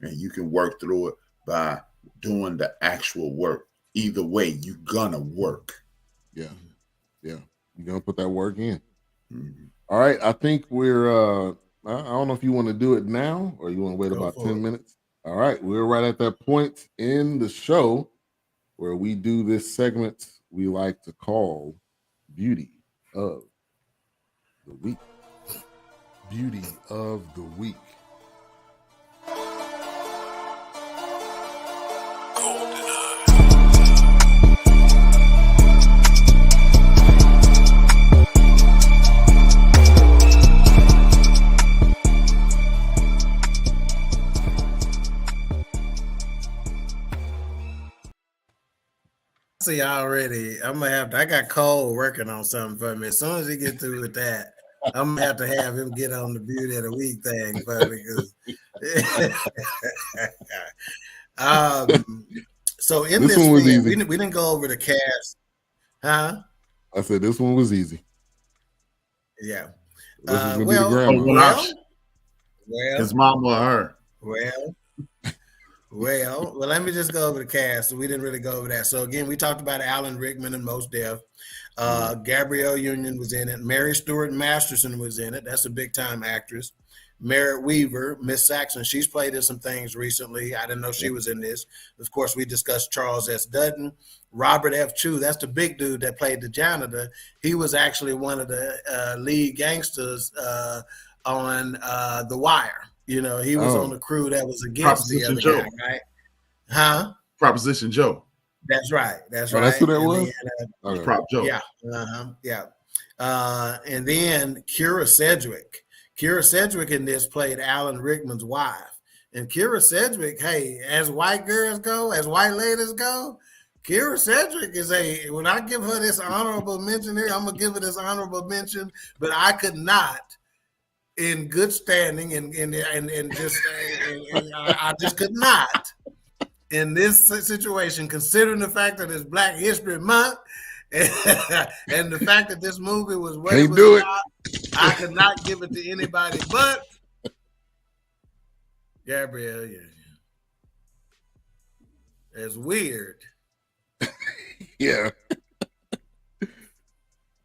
and you can work through it by doing the actual work. Either way, you gonna work. Yeah. You're gonna put that work in. Mm-hmm. All right, I think we're. I don't know if you want to do it now or you want to wait about 10 minutes. All right, we're right at that point in the show where we do this segment we like to call Beauty of the Week. Beauty of the Week. See already, I got Cole working on something for me. As soon as he gets through with that, I'm gonna have to have him get on the Beauty of the Week thing for me. So in this film, we didn't go over the cast, huh? I said this one was easy. Yeah. Well, his mom or her. Well, let me just go over the cast. We didn't really go over that. So again, we talked about Alan Rickman and Mos Def. Gabrielle Union was in it. Mary Stuart Masterson was in it. That's a big time actress. Merritt Weaver, Miss Saxon, she's played in some things recently. I didn't know she was in this. Of course, we discussed Charles S. Dutton. Robert F. Chu, that's the big dude that played the janitor. He was actually one of the lead gangsters on The Wire. He was on the crew that was against the other guy, right? Huh? Proposition Joe. That's right. That's right. That's who that was? Prop Joe. Yeah. And then Kira Sedgwick. Kira Sedgwick in this played Alan Rickman's wife. And Kira Sedgwick, hey, as white girls go, as white ladies go, Kira Sedgwick is when I give her this honorable mention here, I'm going to give her this honorable mention, but I could not, in good standing and just I just could not in this situation, considering the fact that it's Black History Month and the fact that this movie was what it was about, I could not give it to anybody but Gabrielle Union. It's weird. Yeah.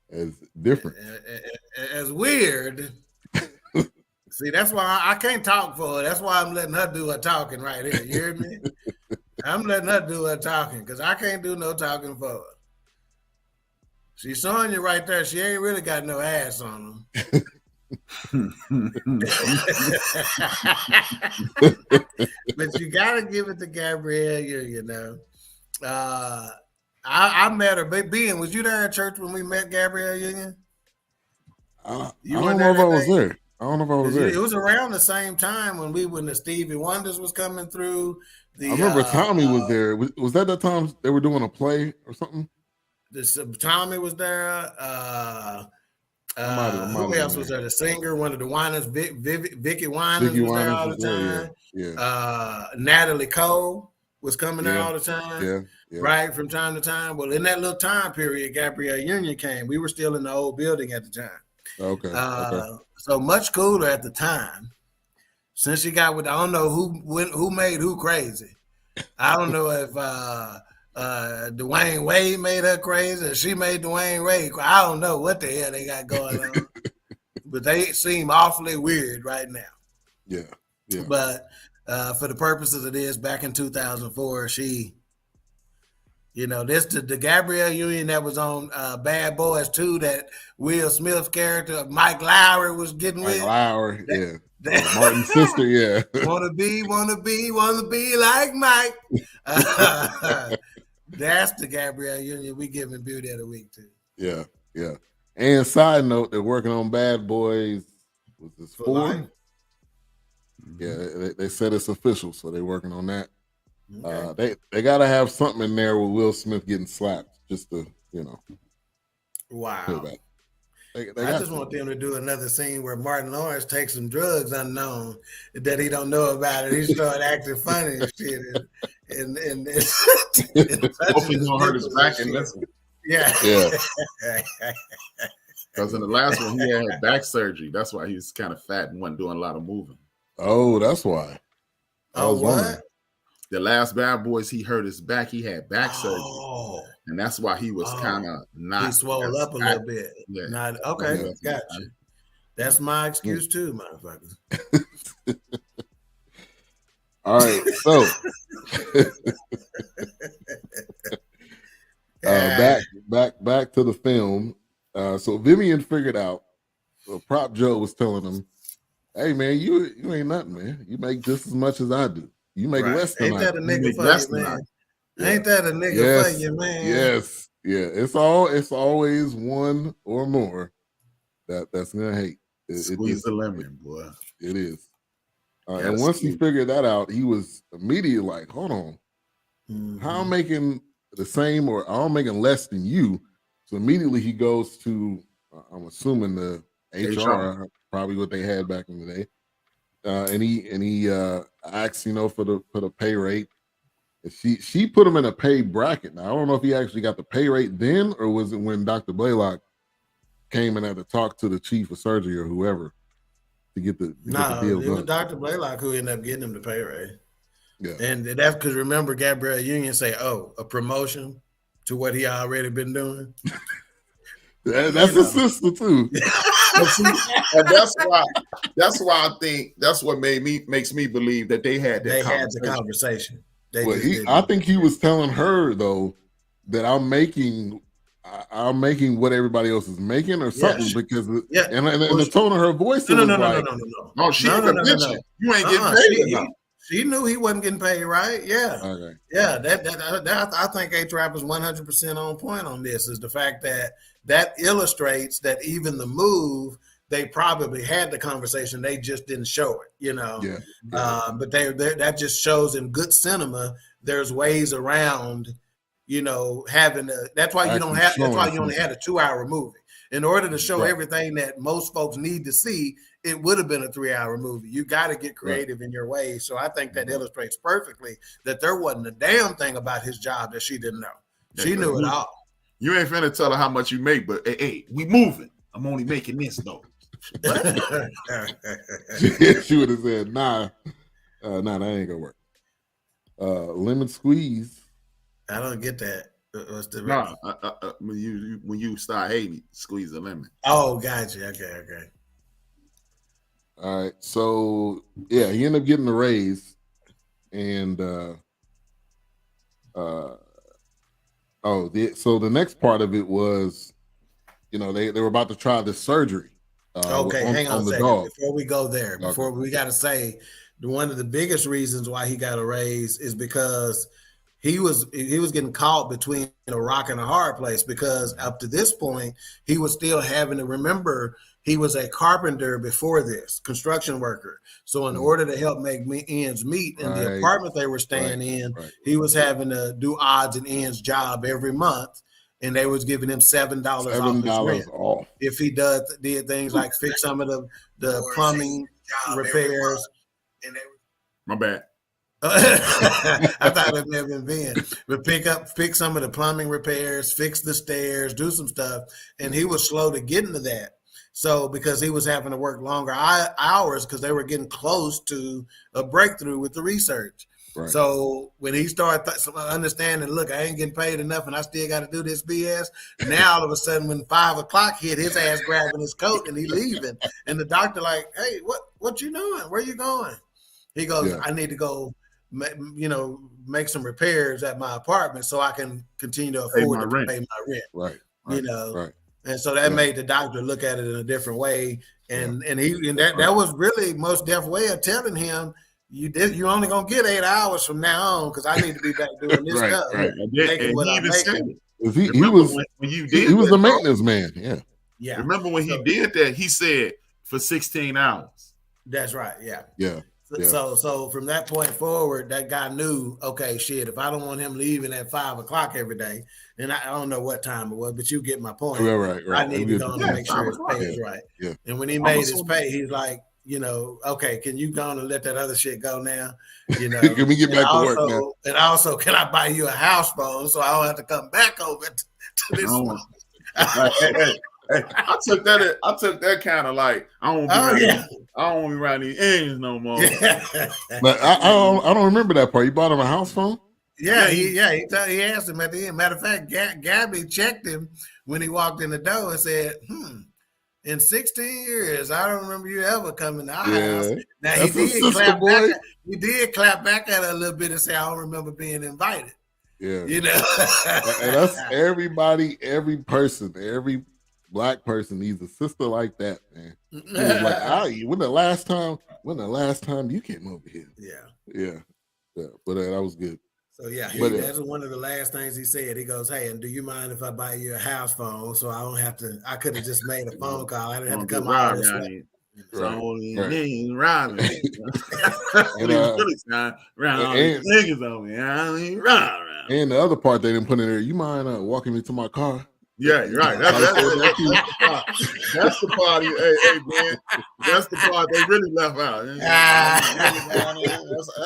It's different. It's weird. See, that's why I can't talk for her. That's why I'm letting her do her talking right here. You hear me? I'm letting her do her talking because I can't do no talking for her. She's showing you right there. She ain't really got no ass on them. But you got to give it to Gabrielle, I met her. Ben, was you there at church when we met Gabrielle Union? I don't know if I was there. It was around the same time when the Stevie Wonders was coming through. I remember Tommy was there. Was that the time they were doing a play or something? Tommy was there. Who else was there? The singer, one of the Winans, Vicky Winans was there all the time. Yeah. Natalie Cole was coming there all the time. Yeah. Right, from time to time. Well, in that little time period, Gabrielle Union came. We were still in the old building at the time. Okay. So much cooler at the time. Since she got with, I don't know who made who crazy. I don't know if Dwayne Wade made her crazy or she made Dwayne Wade. I don't know what the hell they got going on, but they seem awfully weird right now. Yeah. But for the purposes of this, back in 2004, she This the Gabrielle Union that was on Bad Boys 2, that Will Smith character, Mike Lowry was getting Like with. Lowry, Martin's sister, yeah. wanna be like Mike. That's the Gabrielle Union we giving Beauty of the Week to. Yeah. And side note, they're working on Bad Boys. Was this 4? Yeah, they said it's official, so they're working on that. Okay. They got to have something in there with Will Smith getting slapped, just to Wow. They I just want them to do another scene where Martin Lawrence takes some drugs unknown that he don't know about, and he started acting funny and shit. And hopefully he don't hurt his back in this one. Yeah. Because in the last one he had back surgery. That's why he was kind of fat and wasn't doing a lot of moving. Oh, that's why. What? The last Bad Boys, he hurt his back. He had back surgery, and that's why he was kind of not. He swelled up a little bit. Yeah. Okay, got you. That's my excuse too, motherfuckers. All right, so back to the film. So Vivien figured out. Prop Joe was telling him, "Hey man, you ain't nothing, man. You make just as much as I do. You make less than Ain't that a nigga for you, man? Ain't that a nigga for you, man? Yes, yeah. It's always one or more that's gonna hate. Squeeze the lemon, boy. It is. And once he figured that out, he was immediately like, "Hold on, how I'm making the same or I'm making less than you?" So immediately he goes to, I'm assuming the HR, probably what they had back in the day. And he asked, for the pay rate. And she put him in a pay bracket. Now I don't know if he actually got the pay rate then, or was it when Dr. Blalock came and had to talk to the chief of surgery or whoever to get the deal done. It was Dr. Blalock who ended up getting him the pay rate. Yeah, and that's because remember Gabrielle Union say, "Oh, a promotion to what he already been doing." That's his sister too. And that's why I think that's what makes me believe that they had the conversation. I think he was telling her though that I'm making what everybody else is making or something, because and the tone of her voice no, she ain't a bitch. You ain't getting paid enough. She knew he wasn't getting paid right. Yeah. Okay. Yeah. That I think H-Rap is 100% on point on this, is the fact that illustrates that even the move, they probably had the conversation. They just didn't show it, Yeah. But that just shows in good cinema, there's ways around, having that's why you only had a 2-hour movie. In order to show everything that most folks need to see, it would have been a 3-hour movie. You got to get creative in your ways. So I think that illustrates perfectly that there wasn't a damn thing about his job that she didn't know. She knew it all. You ain't finna tell her how much you make, but hey, we moving. I'm only making this though. She would have said, nah, that ain't gonna work. Lemon squeeze. I don't get that. When you start hating, squeeze the lemon. Oh, gotcha. Okay. All right. So yeah, he ended up getting the raise, and so the next part of it was, they were about to try this surgery. Hang on a second. Dog. Before we go there, we got to say one of the biggest reasons why he got a raise is because he was getting caught between a rock and a hard place, because up to this point he was still having to remember he was a carpenter before this, construction worker. So in order to help make ends meet in the apartment they were staying in, he was having to do odds and ends job every month. And they was giving him $7 off if he did things like fix some of the plumbing repairs. My bad. I thought it may have been Ben. But fix some of the plumbing repairs, fix the stairs, do some stuff. And he was slow to get into that. So because he was having to work longer hours because they were getting close to a breakthrough with the research. Right. So when he started understanding, look, I ain't getting paid enough and I still got to do this BS. Now all of a sudden when 5 o'clock hit, his ass grabbing his coat and he leaving. And the doctor like, hey, what you doing? Where you going? He goes, I need to go make some repairs at my apartment so I can continue to Pay afford my to rent. pay my rent. Right. You know, Right. and so that Yeah. made the doctor look at it in a different way, and that was really Mos Def way of telling him, you only gonna get 8 hours from now on because I need to be back doing this Right, stuff, right. making what he I'm even said making. it. He Remember was when you did he was that, the bro? maintenance man. Yeah. Yeah. Remember when he did that? He said for 16 hours. That's right. Yeah. Yeah. Yeah. So from that point forward, that guy knew, okay, shit, if I don't want him leaving at 5 o'clock every day, and I don't know what time it was, but you get my point. Right. I need to go and make sure his pay is right. Yeah. And when he made his pay, he's like, okay, can you go and let that other shit go now? Can we get back to work now? And also, can I buy you a house phone so I don't have to come back over to this one? Hey, I took that kind of like I don't want to be around these ends no more. But I don't remember that part. You bought him a house phone? Yeah, he asked him at the end. Matter of fact, Gabby checked him when he walked in the door and said, in 16 years, I don't remember you ever coming to our house. Now he did clap back at her a little bit and say, I don't remember being invited. Yeah. And that's everybody, every person, every Black person needs a sister like that, man. It was like, when the last time you came over here? Yeah. But that was good. So that's one of the last things he said. He goes, "Hey, and do you mind if I buy you a house phone so I don't have to? I could have just made a phone call. I didn't have to come all this way." And the other part they didn't put in there. You mind walking me to my car? Yeah, you're right. That's the part. Hey, man, that's the part they really left out. That's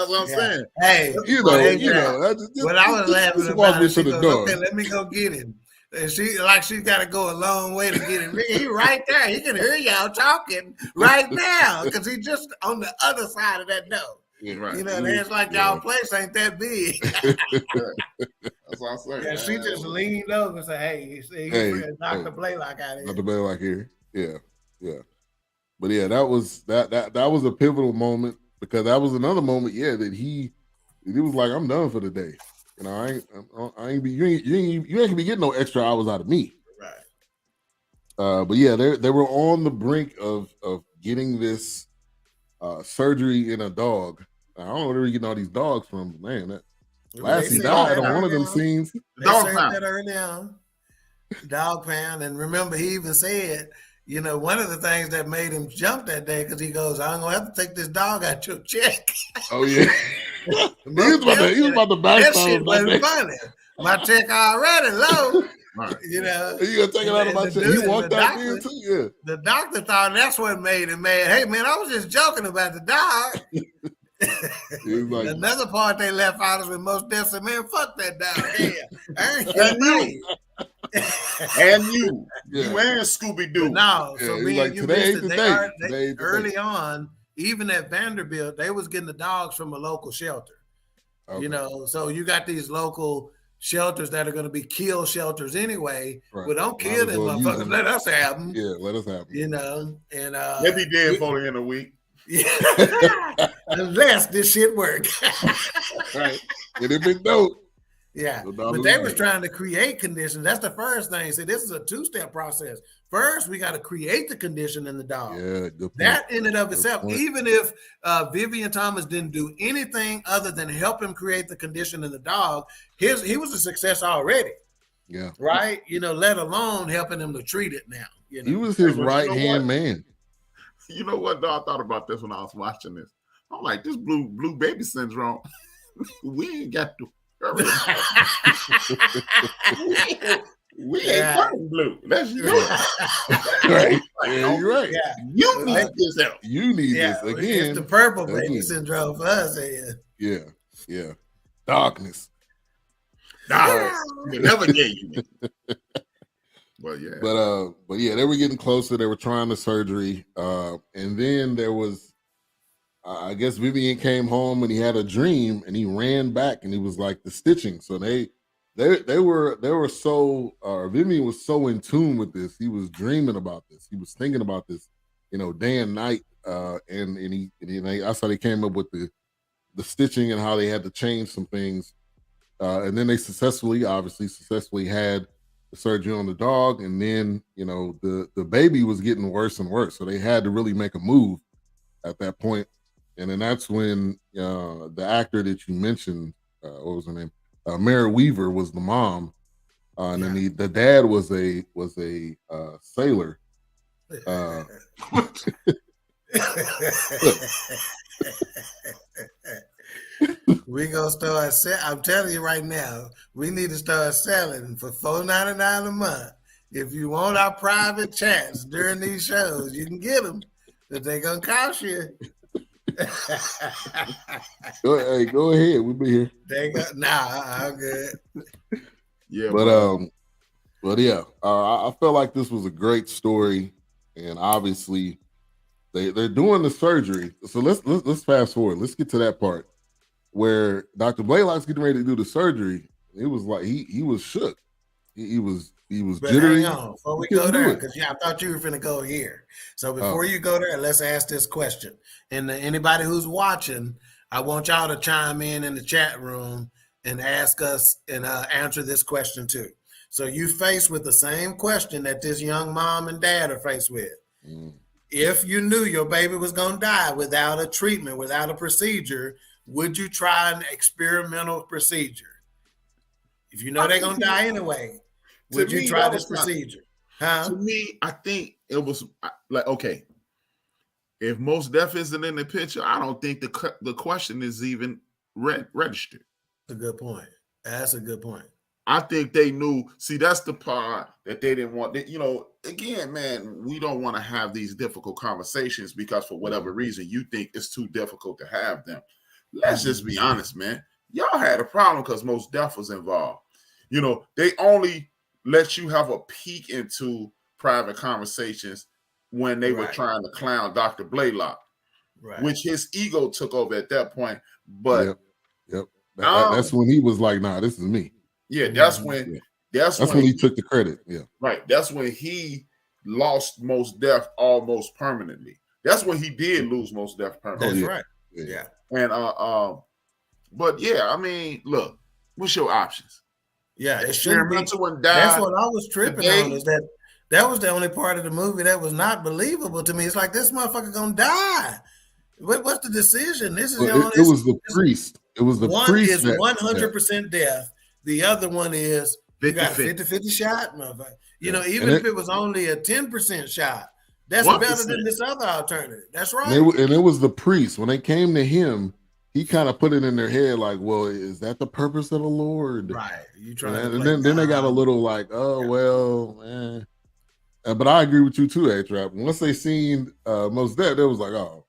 what I'm saying. Hey, when I was laughing about it, she goes, okay, let me go get him. And she's got to go a long way to get him. He right there. He can hear y'all talking right now because he's just on the other side of that door. Yeah, right. It's like y'all place ain't that big. That's what I'm saying. Yeah, she just leaned over and said, "Hey, Dr. Blalock out here." Dr. Blalock here. Yeah. But yeah, that was a pivotal moment because that was another moment. Yeah, that he was like, "I'm done for the day. I ain't be you ain't gonna be getting no extra hours out of me." Right. But yeah, they were on the brink of getting this surgery in a dog. I don't know where they're getting all these dogs from, man. That Lassie died on one of them scenes. Dog pound. That early on. Dog pound. And remember, he even said, one of the things that made him jump that day because he goes, I'm gonna have to take this dog out your check. Oh yeah. he was about to back that shit wasn't funny. My check already low. Right. You gonna take it out of my check? He walked out there too. Yeah. The doctor thought that's what made him mad. Hey man, I was just joking about the dog. Like, another part they left out is when Mos Def said, "Man, fuck that dog." And you and Scooby Doo. No, so me and you missed it. They early on, even at Vanderbilt, they was getting the dogs from a local shelter. Okay. So you got these local shelters that are going to be kill shelters anyway. Right. Well, don't kill them motherfuckers. Let us have them. Yeah, let us have them. And they'll be dead for the end of the week. Yeah. Unless this shit work. Right. It'd been dope. Yeah. But they was trying to create conditions. That's the first thing. See, this is a two-step process. First, we got to create the condition in the dog. Yeah, good point. That in and of itself, even if Vivien Thomas didn't do anything other than help him create the condition in the dog, he was a success already. Yeah. Right? Let alone helping him to treat it now. He was his right-hand man. You know what, dog? I thought about this when I was watching this. I'm like, this blue baby syndrome, we ain't got to hurry. We ain't fucking blue. That's you. Right. Yeah, you're right. Yeah. You need this help. You need this again. It's the purple baby syndrome for us here. Yeah. Darkness. You never gave you. But yeah, they were getting closer. They were trying the surgery, and then there was, I guess Vivien came home and he had a dream, and he ran back, and he was like the stitching. So they were so, Vivien was so in tune with this. He was dreaming about this. He was thinking about this, day and night. And that's how they came up with the stitching and how they had to change some things. And then they successfully had the surgery on the dog. And then, the baby was getting worse and worse. So they had to really make a move at that point. And then that's when the actor that you mentioned, what was her name? Mary Weaver was the mom. And then the dad was a sailor. We gonna start I'm telling you right now, we need to start selling for $4.99 a month. If you want our private chats during these shows, you can get them, but they gonna cost you. Go ahead. We'll be here. I'm good. Yeah, but yeah, I felt like this was a great story, and obviously they're doing the surgery. So let's fast forward. Let's get to that part where Dr. Blalock's getting ready to do the surgery. It was like he was shook. He was jittery. Hang on, before we go there, because I thought you were finna go here. So before you go there, let's ask this question. And anybody who's watching, I want y'all to chime in the chat room and ask us and answer this question too. So you faced with the same question that this young mom and dad are faced with. If you knew your baby was going to die without a treatment, without a procedure, would you try an experimental procedure? If you know they're going to die anyway, would you try this procedure? To me, I think it was like, okay, if Mos Def isn't in the picture, I don't think the question is even registered. That's a good point. That's a good point. I think they knew. See, that's the part that they didn't want. Again, man, we don't want to have these difficult conversations because for whatever reason you think it's too difficult to have them. Let's just be honest, man. Y'all had a problem because Mos Def was involved. They only let you have a peek into private conversations when they were trying to clown Dr. Blalock, which his ego took over at that point. But yep. That's when he was like, "Nah, this is me." Yeah, that's when he took the credit. Yeah, right. That's when he lost Mos Def almost permanently. That's when he did lose Mos Def permanently. That's right. Yeah. And but yeah, I mean, look, what's your options? Yeah, it shouldn't be. That's what I was tripping on, is that was the only part of the movie that was not believable to me. It's like, this motherfucker gonna die. What's the decision? This is it was the priest. It was the priest. One is 100% death. The other one is 50-50 shot, motherfucker. Even if it was only a 10% shot, that's 1%. Better than this other alternative. That's right. And it was the priest. When they came to him, he kind of put it in their head like, well, is that the purpose of the Lord? Right. You trying and then they got a little like, well, man. But I agree with you too, A-Trap. Once they seen Mos Def, they was like, oh,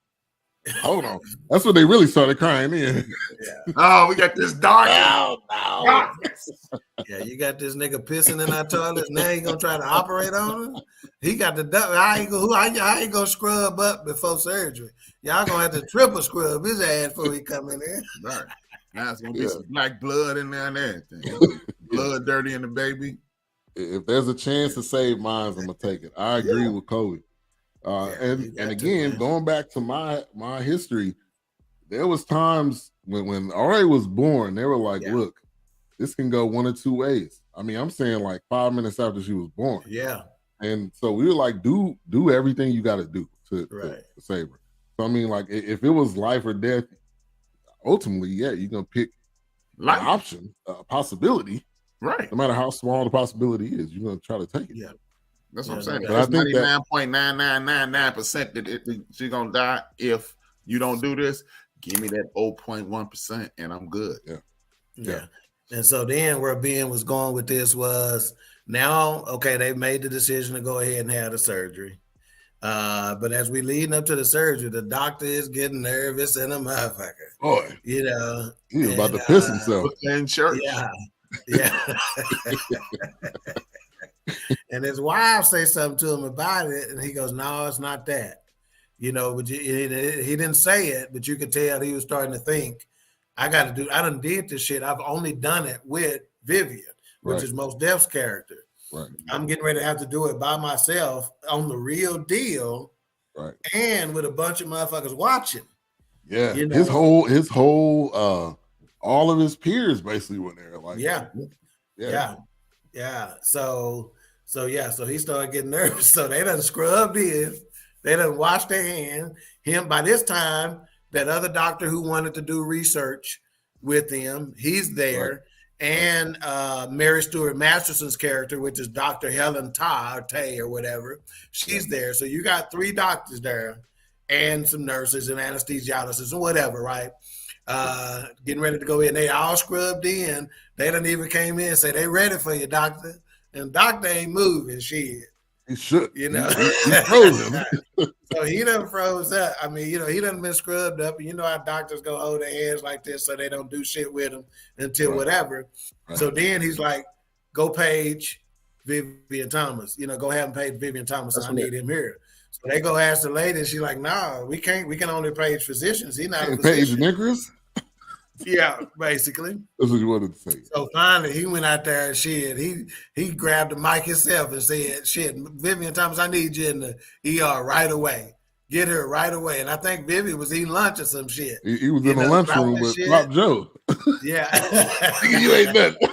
hold on. That's when they really started crying in. Yeah. Oh, we got this dog out. Yeah, you got this nigga pissing in our toilets. Now you gonna try to operate on him? He got the I ain't gonna scrub up before surgery. Y'all gonna have to triple scrub his ass before he come in there. Right. Now it's gonna be some black blood in there and everything. Blood dirty in the baby. If there's a chance to save minds, I'm gonna take it. I agree with Kobe. And again, going back to my history, there was times when RA was born, they were like, look, this can go one or two ways. I mean, I'm saying like 5 minutes after she was born. Yeah. And so we were like, do everything you got to do to save her. So I mean, like, if it was life or death, ultimately, you're gonna pick an option, a possibility. Right. No matter how small the possibility is, you're gonna try to take it. Yeah. That's what I'm saying. But I think 99.9999% that she's gonna die if you don't do this. Give me that 0.1% and I'm good. Yeah. And so then where Ben was going with this was, now, okay, they made the decision to go ahead and have the surgery. But as we leading up to the surgery, the doctor is getting nervous and a motherfucker. Boy, he was about to piss himself in church. Yeah. And his wife say something to him about it, and he goes, "No, it's not that." But he didn't say it, but you could tell he was starting to think, I done did this shit. I've only done it with Vivien, which is Mos Def's character. Right. I'm getting ready to have to do it by myself on the real deal, and with a bunch of motherfuckers watching. Yeah, You know? his whole all of his peers basically were there. Like, yeah. So he started getting nervous. So they done scrubbed in, they done washed their hands. Him by this time, that other doctor who wanted to do research with him, he's there. Right. And Mary Stuart Masterson's character, which is Dr. Helen Tay or whatever, she's there. So you got 3 doctors there and some nurses and anesthesiologists and whatever, right? Getting ready to go in. They all scrubbed in. They done even came in and say, they ready for you, doctor. And doctor ain't moving shit. He should. You know, he frozen. So he done froze up. I mean, he done been scrubbed up. And you know how doctors go hold their hands like this so they don't do shit with them until whatever. Right. So then he's like, go page Vivien Thomas. Go have him page Vivien Thomas. I need him here. So they go ask the lady, and she's like, "No, we can't. We can only page physicians. He's not a physician." Page niggers? Yeah, basically. That's what you wanted to say. So finally, he went out there and shit. He grabbed the mic himself and said, "Shit, Vivien Thomas, I need you in the ER right away. Get her right away." And I think Vivien was eating lunch or some shit. He was in the lunchroom with Flop Joe. Yeah, you ain't nothing.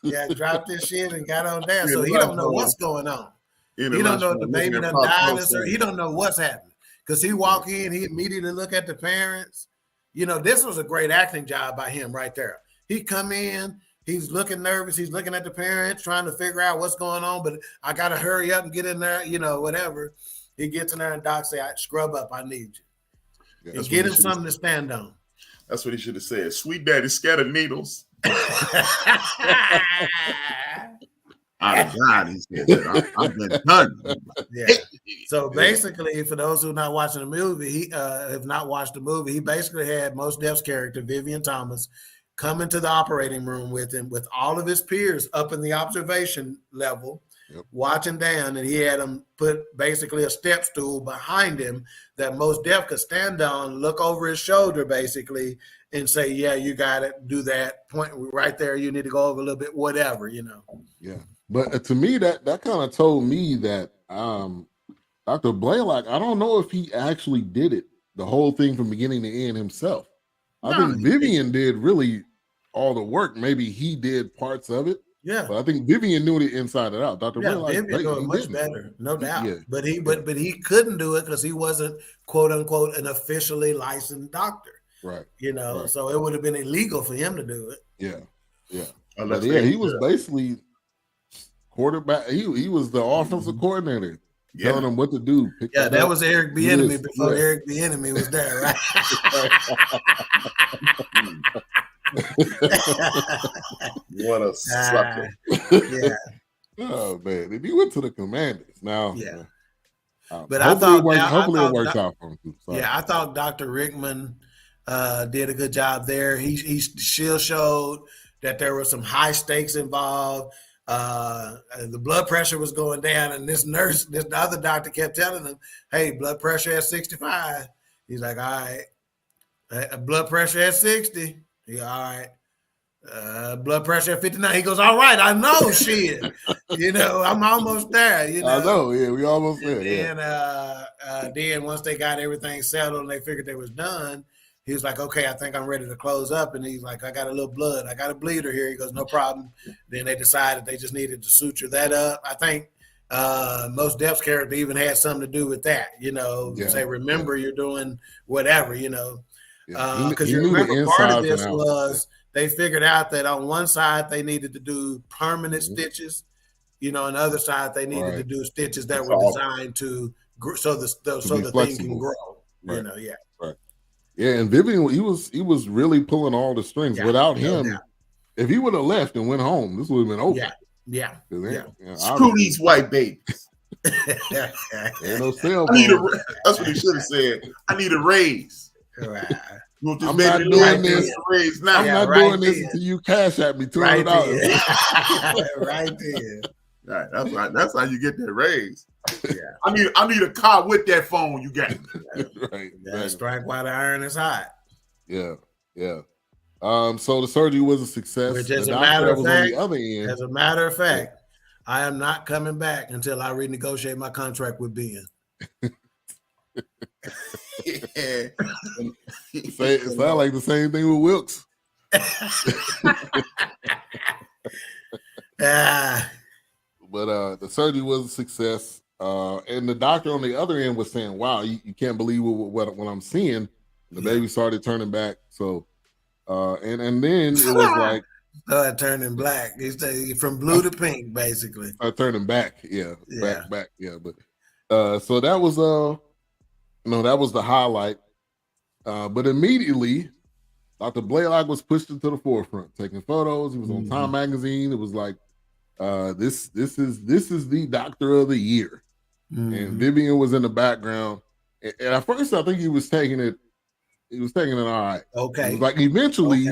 Yeah, dropped this shit and got on down. So he don't know what's going on. He don't know if the baby done died, or he don't know what's happening. Because he walk in, he immediately look at the parents. This was a great acting job by him right there. He come in, he's looking nervous, he's looking at the parents, trying to figure out what's going on, but I gotta hurry up and get in there, whatever. He gets in there and Doc say, "Scrub up, I need you." And get him something to stand on. That's what he should have said. "Sweet daddy scattered needles." Out of God, he said that. I've been done. Yeah. So basically, for those who are not watching the movie, he have not watched the movie, he basically had Mos Def's character, Vivien Thomas, come into the operating room with him, with all of his peers up in the observation level, watching down, and he had him put basically a step stool behind him that Mos Def could stand on, look over his shoulder, basically, and say, "Yeah, you got it. Do that. Point right there. You need to go over a little bit, whatever, Yeah. But to me, that kind of told me that Dr. Blalock, I don't know if he actually did it, the whole thing from beginning to end himself. I think Vivien did really all the work. Maybe he did parts of it. Yeah. But I think Vivien knew it inside and out. Dr. Blalock, Vivien knew it much better, no doubt. Yeah. But he couldn't do it because he wasn't, quote unquote, an officially licensed doctor. Right. Right. So it would have been illegal for him to do it. Yeah. Yeah. But he was basically quarterback. He was the offensive coordinator, telling him what to do. That was Eric Bieniemy before Eric Bieniemy was there, right? What a sucker. Oh man, if he went to the Commanders now. Yeah. But hopefully it works out for him too. Sorry. Yeah, I thought Dr. Rickman did a good job there. He still showed that there were some high stakes involved. The blood pressure was going down, and the other doctor kept telling him, "Hey, blood pressure at 65." He's like, "All right, blood pressure at 60." He, "All right, blood pressure at 59." He goes, "All right, I know, shit. I'm almost there." I know, yeah, we almost there. And then once they got everything settled and they figured they was done, he was like, "Okay, I think I'm ready to close up." And he's like, "I got a little blood. I got a bleeder here." He goes, "No problem." Then they decided they just needed to suture that up. I think Mos Def's character even had something to do with that, say, "Remember, you're doing whatever, because you remember part of this was they figured out that on one side they needed to do permanent stitches, on the other side they needed to do stitches that were designed to so the thing can grow, Right. Right. Yeah, and Vivien, he was really pulling all the strings. Without him, if he would have left and went home, this would have been over. Yeah. Screw these white babies. Ain't no cell phone. That's what he should have said. I need a raise. Right. I'm not doing this. I'm not doing this until you cash at me $200. Right there. Right. That's how you get that raise. Yeah. I need a car with that phone you got. Right. Exactly. Strike while the iron is hot. Yeah. So the surgery was a success. Which, as a matter of fact, I am not coming back until I renegotiate my contract with Ben. Yeah. It sounds like the same thing with Wilkes. But the surgery was a success. And the doctor on the other end was saying, wow, you can't believe what I'm seeing. The baby started turning back. So, and then it was like, started turning black. He's from blue to pink, basically. Turning back. Yeah. Back. Yeah. But, so that was, that was the highlight. But immediately, Dr. Blalock was pushed into the forefront, taking photos. He was on Time Magazine. It was like, this is the doctor of the year. And Vivien was in the background. And at first, I think he was taking it all right. Okay. It was like eventually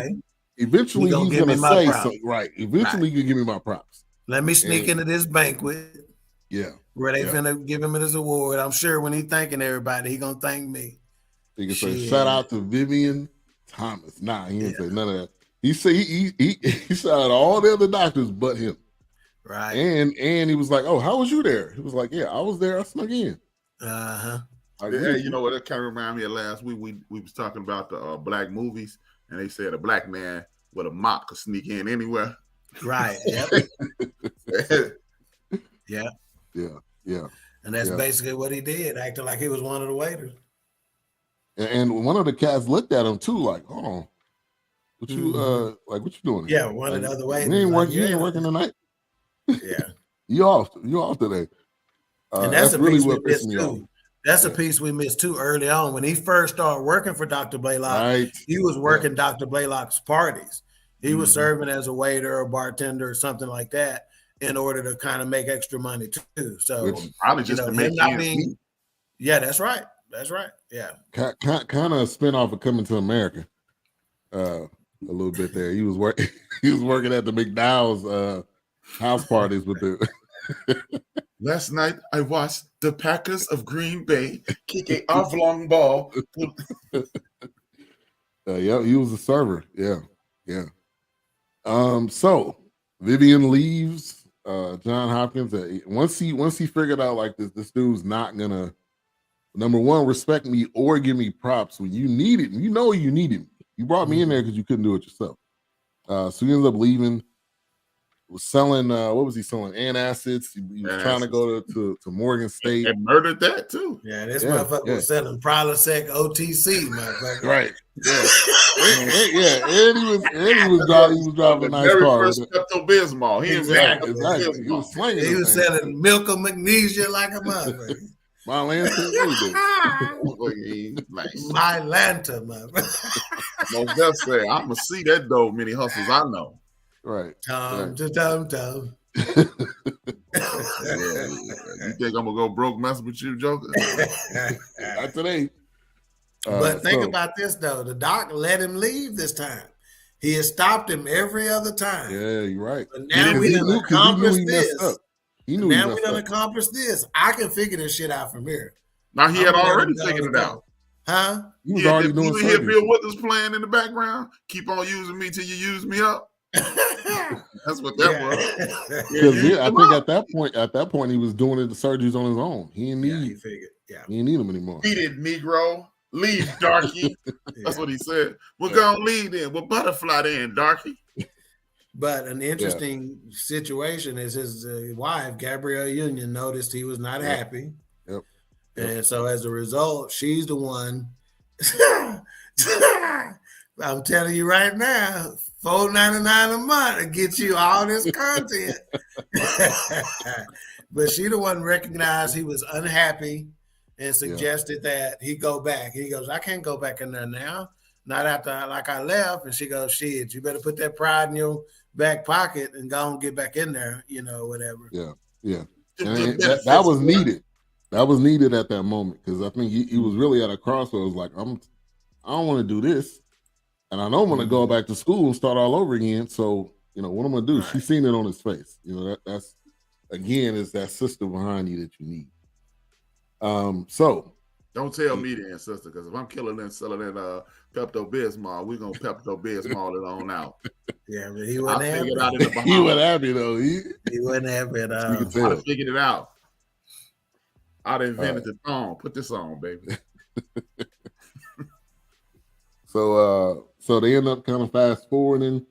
he's gonna say something. Right. Eventually you give me my props. Let me sneak into this banquet. Yeah. Where they finna give him his award. I'm sure when he thanking everybody, he gonna thank me. He can say shout out to Vivien Thomas. Nah, he didn't say none of that. He said he shout out all the other doctors but him. Right. And he was like, oh, how was you there? He was like, yeah, I was there. I snuck in. Hey, you know what? That kind of reminded me of last week. We was talking about the black movies, and they said a black man with a mop could sneak in anywhere. Right. Yep. Yeah. And that's basically what he did, acting like he was one of the waiters. And one of the cats looked at him too, like, hold on. What you what you doing? Yeah, one of the other waiters. You ain't working tonight. Yeah. You off today. And that's really what pissed me off. That's a piece we missed too early on. When he first started working for Dr. Blalock, he was working Dr. Blalock's parties. He was serving as a waiter or bartender or something like that in order to kind of make extra money too. So probably just to make yeah, that's right. That's right. Yeah. Kind of a spinoff of Coming to America. A little bit there. He was working at the McDowell's house parties with the Last night I watched the Packers of Green Bay kick a oblong ball. Yeah, he was a server. Yeah. So Vivien leaves Johns Hopkins. Once he figured out like this dude's not gonna, number one, respect me or give me props when you need it. You know you need it. You brought me in there because you couldn't do it yourself. So he ends up leaving. Was selling what was he selling? Antacids. He was trying to go to Morgan State. And murdered that too. Yeah, this motherfucker was selling Prilosec OTC, motherfucker. Right. Yeah. And he was driving a nice car. First Pepto-Bismol. Exactly. He was slinging. He was selling milk of magnesia like a motherfucker. My Lanta, my Lanta, motherfucker. Mos Def said, "I'm gonna see that dope many hustles I know." Right. Tom. You think I'm gonna go broke messing with you, Joker? Not today. But think about this though. The doc let him leave this time. He has stopped him every other time. Yeah, you're right. But now we done accomplished this. He knew now we done accomplished this. I can figure this shit out from here. Now he had already figured it out. Huh? He was already doing something. You hear Bill Withers playing in the background? Keep on using me till you use me up. That's what that was. Because I think at that point he was doing the surgeries on his own. He didn't need. He figured. Yeah. He didn't need them anymore. Beat it, Negro. Leave, darky. That's what he said. We're gonna leave then. We'll butterfly then, darky. But an interesting situation is his wife, Gabrielle Union, noticed he was not happy. Yep. And so as a result, she's the one. I'm telling you right now, $4.99 a month to get you all this content. But she the one recognized he was unhappy and suggested that he go back. He goes, I can't go back in there now. Not after like I left. And she goes, shit, you better put that pride in your back pocket and go and get back in there, whatever. Yeah. And that was needed. That was needed at that moment because I think he was really at a crossroads. Like, I don't want to do this. And I don't want to go back to school and start all over again. So, what I'm going to do? Right. She's seen it on his face. That's, again, is that sister behind you that you need. So. Don't tell me then, sister, because if I'm killing and selling that Pepto-Bismol, we're going to Pepto-Bismol it on out. Yeah, but he wasn't happy. He wasn't happy, though. He wasn't happy at all. I figured it out. I'd invented the song. Put this on, baby. So they end up kind of fast forwarding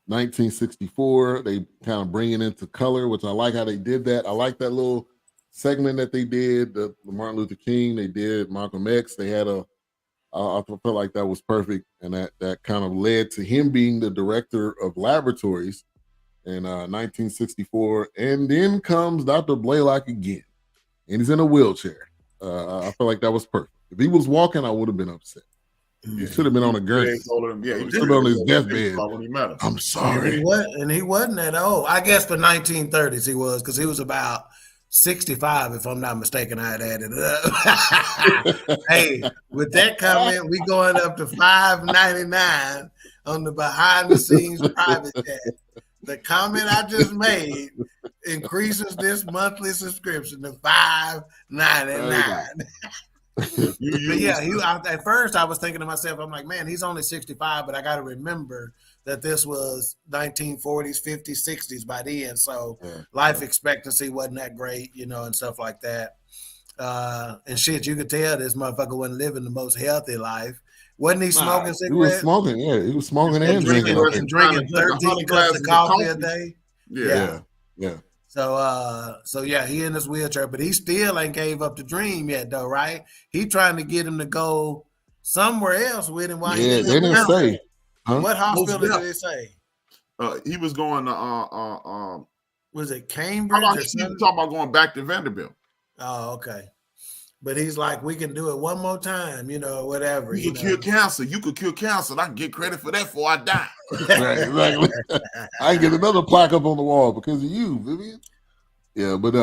1964. They kind of bring it into color, which I like how they did that. I like that little segment that they did, the Martin Luther King, they did Malcolm X. They had I felt like that was perfect, and that kind of led to him being the director of laboratories in 1964. And then comes Dr. Blalock again, and he's in a wheelchair. I feel like that was perfect. If he was walking, I would have been upset. He should have been on a gurney. He should have been on his deathbed. I'm sorry. And he wasn't that old. I guess for 1930s he was, because he was about 65, if I'm not mistaken. I had added it up. Hey, with that comment, we going up to $5.99 on the behind the scenes private chat. The comment I just made increases this monthly subscription to $5.99. But yeah, at first I was thinking to myself, I'm like, man, he's only 65, but I got to remember that this was 1940s, 50s, 60s by then. So life expectancy wasn't that great, and stuff like that. And shit, you could tell this motherfucker wasn't living the most healthy life. Wasn't he smoking cigarettes? He was smoking, yeah. He was smoking and drinking. Drinking 13 cups of coffee a day. Yeah. So yeah, he in his wheelchair, but he still ain't gave up the dream yet, though, right? He trying to get him to go somewhere else with him. While they didn't say. Huh? What hospital did they say? He was going to was it Cambridge? He was talking about going back to Vanderbilt. Oh, okay. But he's like, we can do it one more time, whatever. You could cure cancer. You could cure cancer. I can get credit for that before I die. Right, exactly. I can get another plaque up on the wall because of you, Vivien. Yeah, but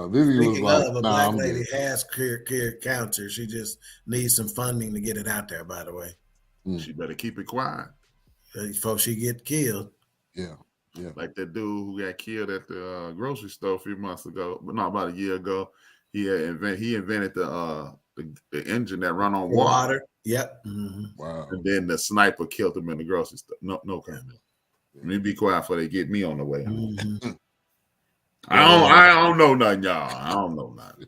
Vivien was like, a black lady has cured cancer. She just needs some funding to get it out there, by the way. She better keep it quiet before she get killed. Yeah. Like that dude who got killed at the grocery store a few months ago, but not about a year ago. He invented the engine that run on water. Yep. Mm-hmm. Wow. And then the sniper killed him in the grocery store. No comment. Let me be quiet before they get me on the way. Mm-hmm. I don't know nothing, y'all. I don't know nothing.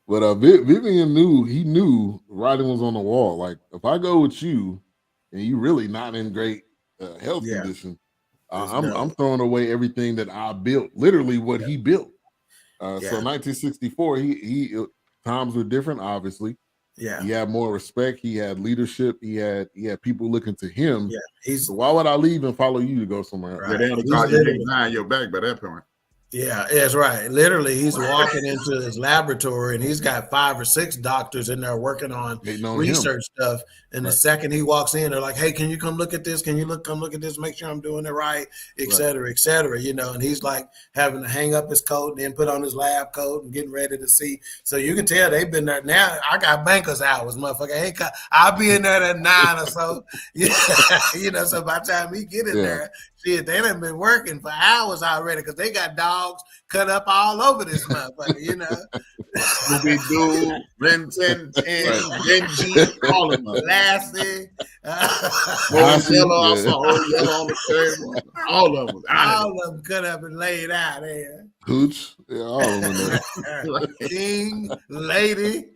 But Vivien knew writing was on the wall. Like, if I go with you and you really not in great health condition, I'm throwing away everything that I built, literally what he built. So 1964, he times were different, obviously. Yeah, he had more respect. He had leadership. He had people looking to him. Yeah, so why would I leave and follow you to go somewhere else? Right. They only call you behind your back by that point. Yeah, that's right. Literally, he's walking into his laboratory and he's got 5 or 6 doctors in there working on research stuff. And the second he walks in, they're like, "Hey, can you come look at this? Can you come look at this? Make sure I'm doing it right, et cetera, et cetera." And he's like having to hang up his coat and then put on his lab coat and getting ready to see. So you can tell they've been there. Now I got banker's hours, motherfucker. Hey, I'll be in there at 9 or so. So by the time he get in there, shit, they done been working for hours already because they got dogs cut up all over this motherfucker, Scooby-Doo, Renton, Benji, all of them. Lassie. Yellow on the table. All of them. All of them cut up and laid out there. Hooch. Yeah, all of them. King, lady.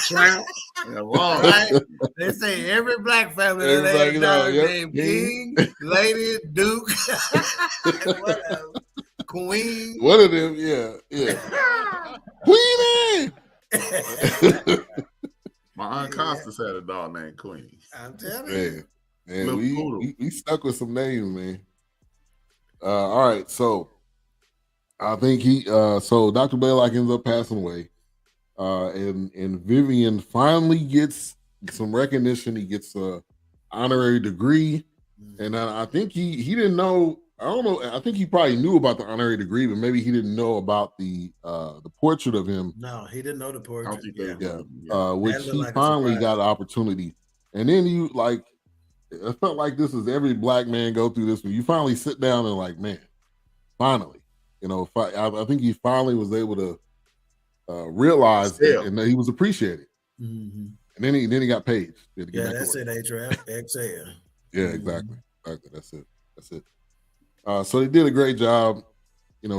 Tramp. Right? They say every black family that named King, lady, Duke, whatever. Queen. One of them, yeah. Queenie. My Aunt Constance had a dog named Queen. I'm telling you. Man, we stuck with some names, man. All right, so I think so Dr. Blalock ends up passing away. And Vivien finally gets some recognition. He gets a honorary degree. And I think he didn't know. I don't know. I think he probably knew about the honorary degree, but maybe he didn't know about the portrait of him. No, he didn't know the portrait. Which he finally got an opportunity. And then it felt like this is every black man go through this. When you finally sit down and like, man, finally, I think he finally was able to realize and that he was appreciated. Mm-hmm. And then he got paid. That's it. A-Trap, XL. Yeah, exactly. That's it. So they did a great job,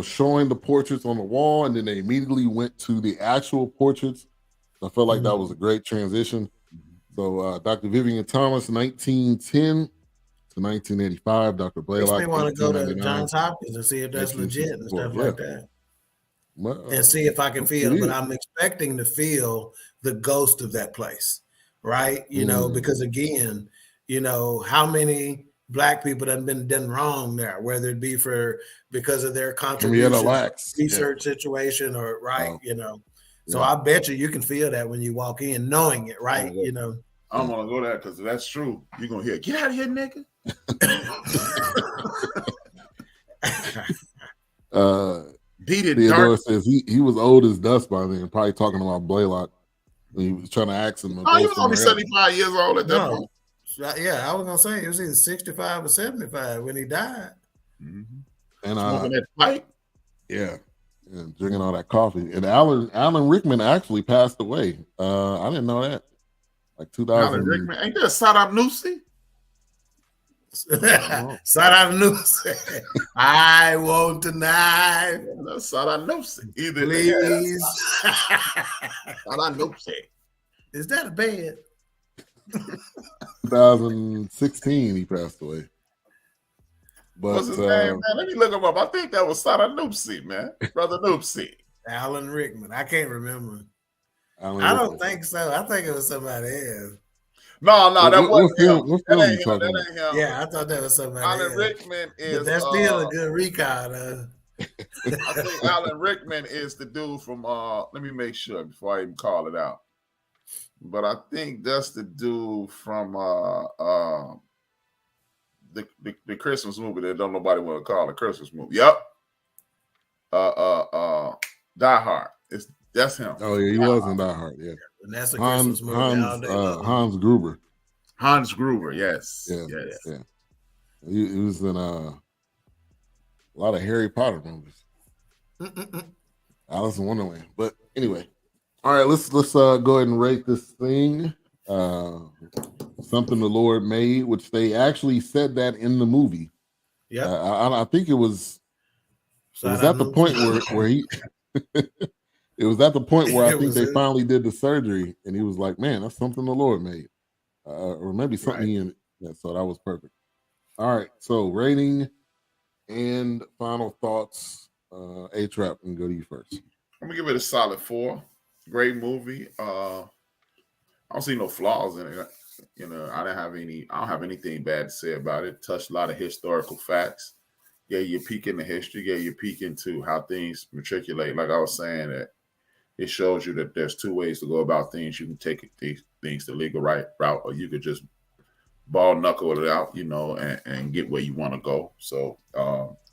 showing the portraits on the wall, and then they immediately went to the actual portraits. I felt like that was a great transition. So Dr. Vivien Thomas, 1910 to 1985. Dr. Makes Blalock, me want to go to 1899, Johns Hopkins and see if that's legit and 1964. stuff Yeah. like that. Well, And see if I can it feel, but is. I'm expecting to feel the ghost of that place, right? Because again, how many black people that have been done wrong there, whether it be because of their Henrietta contribution, Lacks. research situation, or right, So Yeah. I bet you can feel that when you walk in, knowing it, right? I'm gonna go there because that's true. You're gonna hear, "Get out of here, nigga." Beat it, Theodore dark. says he was old as dust by then, probably talking about Blalock when he was trying to ask him. Oh, he was only 75 years old at that point. Yeah, I was gonna say it was either 65 or 75 when he died. Mm-hmm. And smoking that pipe. Yeah, and drinking all that coffee. And Alan Rickman actually passed away. I didn't know that. Like 2000. Alan Rickman, ain't that Saddam Nussi? Saddam Nussi. I won't deny. That's Saddam Nussi. Either please. Saddam Nussi. Is that a bed? 2016, he passed away. But what's his name, man? Let me look him up. I think that was Saddam Nussi, man. Brother Nussi. Alan Rickman. I can't remember. Alan I Rickman. don't think so. I think it was somebody else. No, that wasn't him. What film you talking about? Ain't him. Yeah, I thought that was somebody Alan else. Rickman is. But that's still a good recon. I think Alan Rickman is the dude from. Let me make sure before I even call it out. But I think that's the dude from the Christmas movie that don't nobody want to call a Christmas movie. Yep. Die Hard. That's him. Oh yeah, he was in Die Hard. Yeah. And that's a Christmas movie all day long. Hans Gruber. Hans Gruber. Yes. Yeah. Yes. Yeah. He was in a lot of Harry Potter movies. Alice in Wonderland. But anyway, all right. Let's go ahead and rate this thing. Something the Lord made, which they actually said that in the movie. Yeah. I think it was. It was at the point where he. It was at the point where I think they finally did the surgery, and he was like, "Man, that's something the Lord made," or maybe something in it. So that was perfect. All right, so rating and final thoughts. A-Trap, and go to you first. I'm gonna give it a solid 4. Great movie. I don't see no flaws in it. I don't have anything bad to say about it. Touched a lot of historical facts. Yeah, you peek into history. Yeah, you peek into how things matriculate. Like I was saying, that it shows you that there's 2 ways to go about things. You can take these things the legal route, or you could just ball knuckle it out, and get where you want to go. So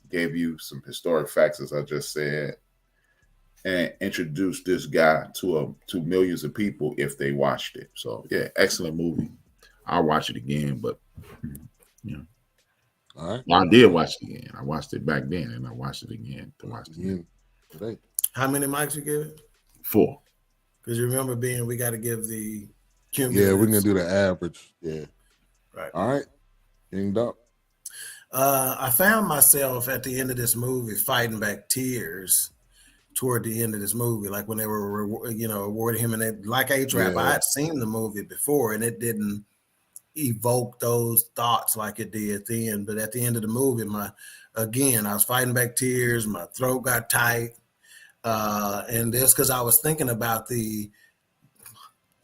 gave you some historic facts, as I just said, and introduced this guy to millions of people if they watched it. So yeah, excellent movie. I'll watch it again, but all right. Well, I did watch it again. I watched it back then, and I watched it again to watch it again. Today. How many mics you give it? 4. Because you remember we got to give the cumulative. Yeah, we're gonna do the average. Yeah. Right. All right. King Doc. I found myself at the end of this movie fighting back tears toward the end of this movie, like when they were, awarding him, and like A-Trap, I had seen the movie before, and it didn't evoke those thoughts like it did then. But at the end of the movie, I was fighting back tears. My throat got tight, and that's because I was thinking about the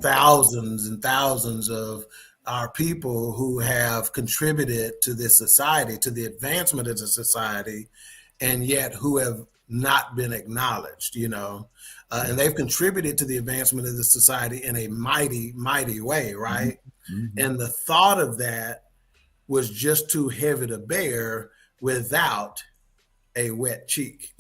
thousands and thousands of our people who have contributed to this society, to the advancement of the society, and yet who have not been acknowledged, and they've contributed to the advancement of the society in a mighty, mighty way, right? Mm-hmm. And the thought of that was just too heavy to bear without a wet cheek,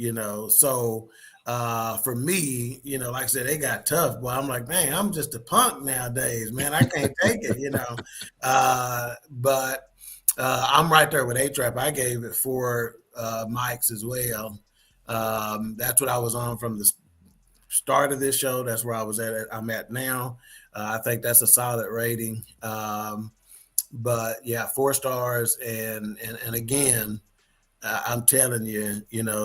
So for me, like I said, they got tough, but I'm like, man, I'm just a punk nowadays, man. I can't take it, But I'm right there with A-Trap. I gave it 4 mics as well. That's what I was on from the start of this show. That's where I was at. I'm at now. I think that's a solid rating. But yeah, 4 stars. And again, I'm telling you,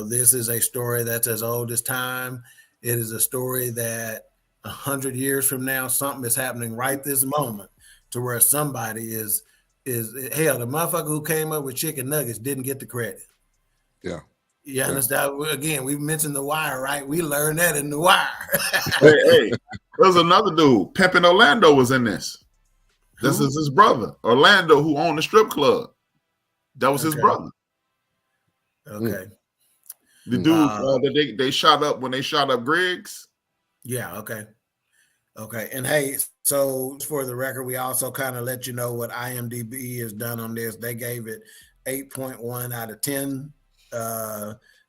this is a story that's as old as time. It is a story that 100 years from now, something is happening right this moment to where somebody is hell, the motherfucker who came up with chicken nuggets didn't get the credit. Yeah. You understand? Again, we mentioned The Wire, right? We learned that in The Wire. Hey, there's another dude. Pimpin' Orlando was in this. This is his brother, Orlando, who owned the strip club. That was his brother. Okay. The dude that they shot up when they shot up Griggs. Yeah, okay. Okay. And hey, so for the record, we also kind of let you know what IMDb has done on this. They gave it 8.1 out of 10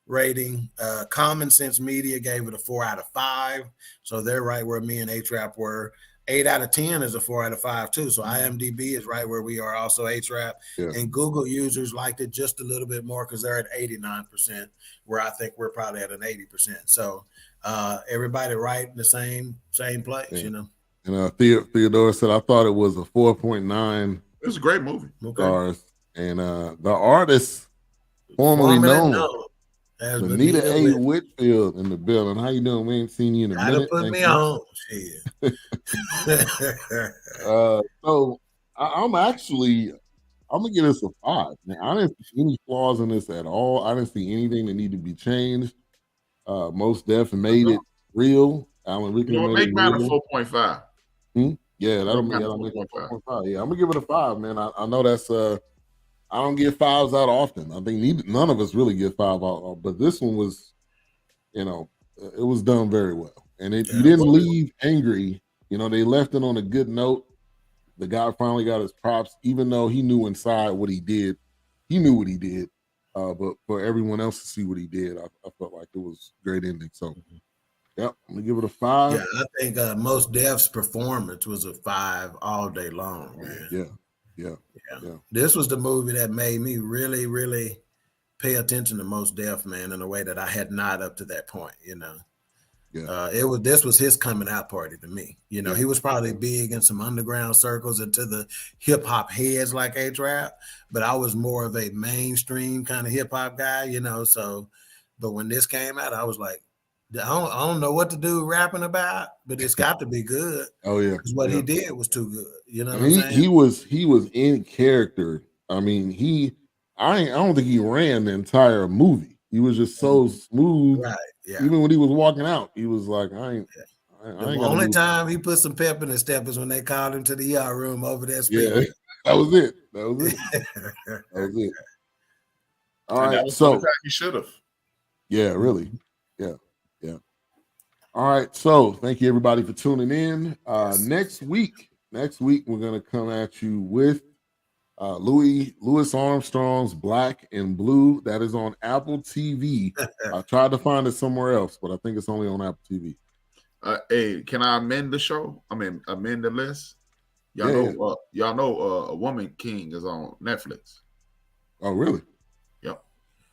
rating. Common Sense Media gave it a 4 out of 5. So they're right where me and A-Trap were. 8 out of 10 is a 4 out of 5 too. So IMDb is right where we are, also A-Trap. Yeah. And Google users liked it just a little bit more because they're at 89%, where I think we're probably at an 80%. So everybody right in the same place, you know. And Theodore said, I thought it was a 4.9. It was a great movie. Stars. And the artist formerly known as Benita A. Whitfield in the building. How you doing? We ain't seen you in a minute. Put me on. So I'm gonna give this a 5. Man, I didn't see any flaws in this at all. I didn't see anything that needed to be changed. Mos Def made it real. Alan Rickman make mine a 4.5. Yeah, that'll make it 4.5. Yeah, I'm gonna give it a 5, man. I know that's I don't get 5s out often. I think none of us really get 5 out, but this one was, it was done very well. And you didn't leave angry. They left it on a good note. The guy finally got his props, even though he knew inside what he did. He knew what he did. But for everyone else to see what he did, I felt like it was a great ending. So, I'm gonna give it a 5. Yeah, I think Mos Def's performance was a 5 all day long, man. Yeah. This was the movie that made me really, really pay attention to Mos Def, man, in a way that I had not up to that point. Yeah. This was his coming out party to me. He was probably big in some underground circles and to the hip hop heads like A-Trap, but I was more of a mainstream kind of hip hop guy, So, but when this came out, I was like, I don't know what to do rapping about, but it's got to be good. Oh yeah, because what he did was too good. He was in character. I mean, I don't think he ran the entire movie. He was just so smooth. Right. Yeah. Even when he was walking out, he was like, The only time he put some pep in his step is when they called him to the ER room over that speaker. Yeah, that was it. All right, so you should have. Yeah, really. Yeah. All right, so thank you everybody for tuning in. Next week we're gonna come at you with Louis Armstrong's Black and Blue. That is on Apple TV. I tried to find it somewhere else, but I think it's only on Apple TV. Hey, can I amend the show? Amend the list. Y'all know A Woman King is on Netflix. Oh, really? Yep.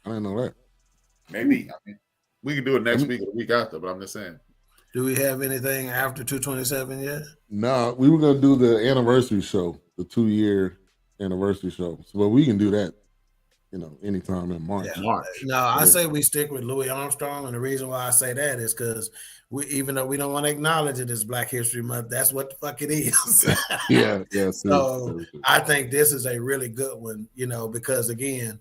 I didn't know that. Maybe. We can do it next week or the week after, but I'm just saying. Do we have anything after 227 yet? No, we were going to do the anniversary show, the 2-year anniversary show. So, but we can do that, anytime in March. Yeah. No, I say we stick with Louis Armstrong, and the reason why I say that is because even though we don't want to acknowledge it as Black History Month, that's what the fuck it is. Yeah. So I think this is a really good one, because again,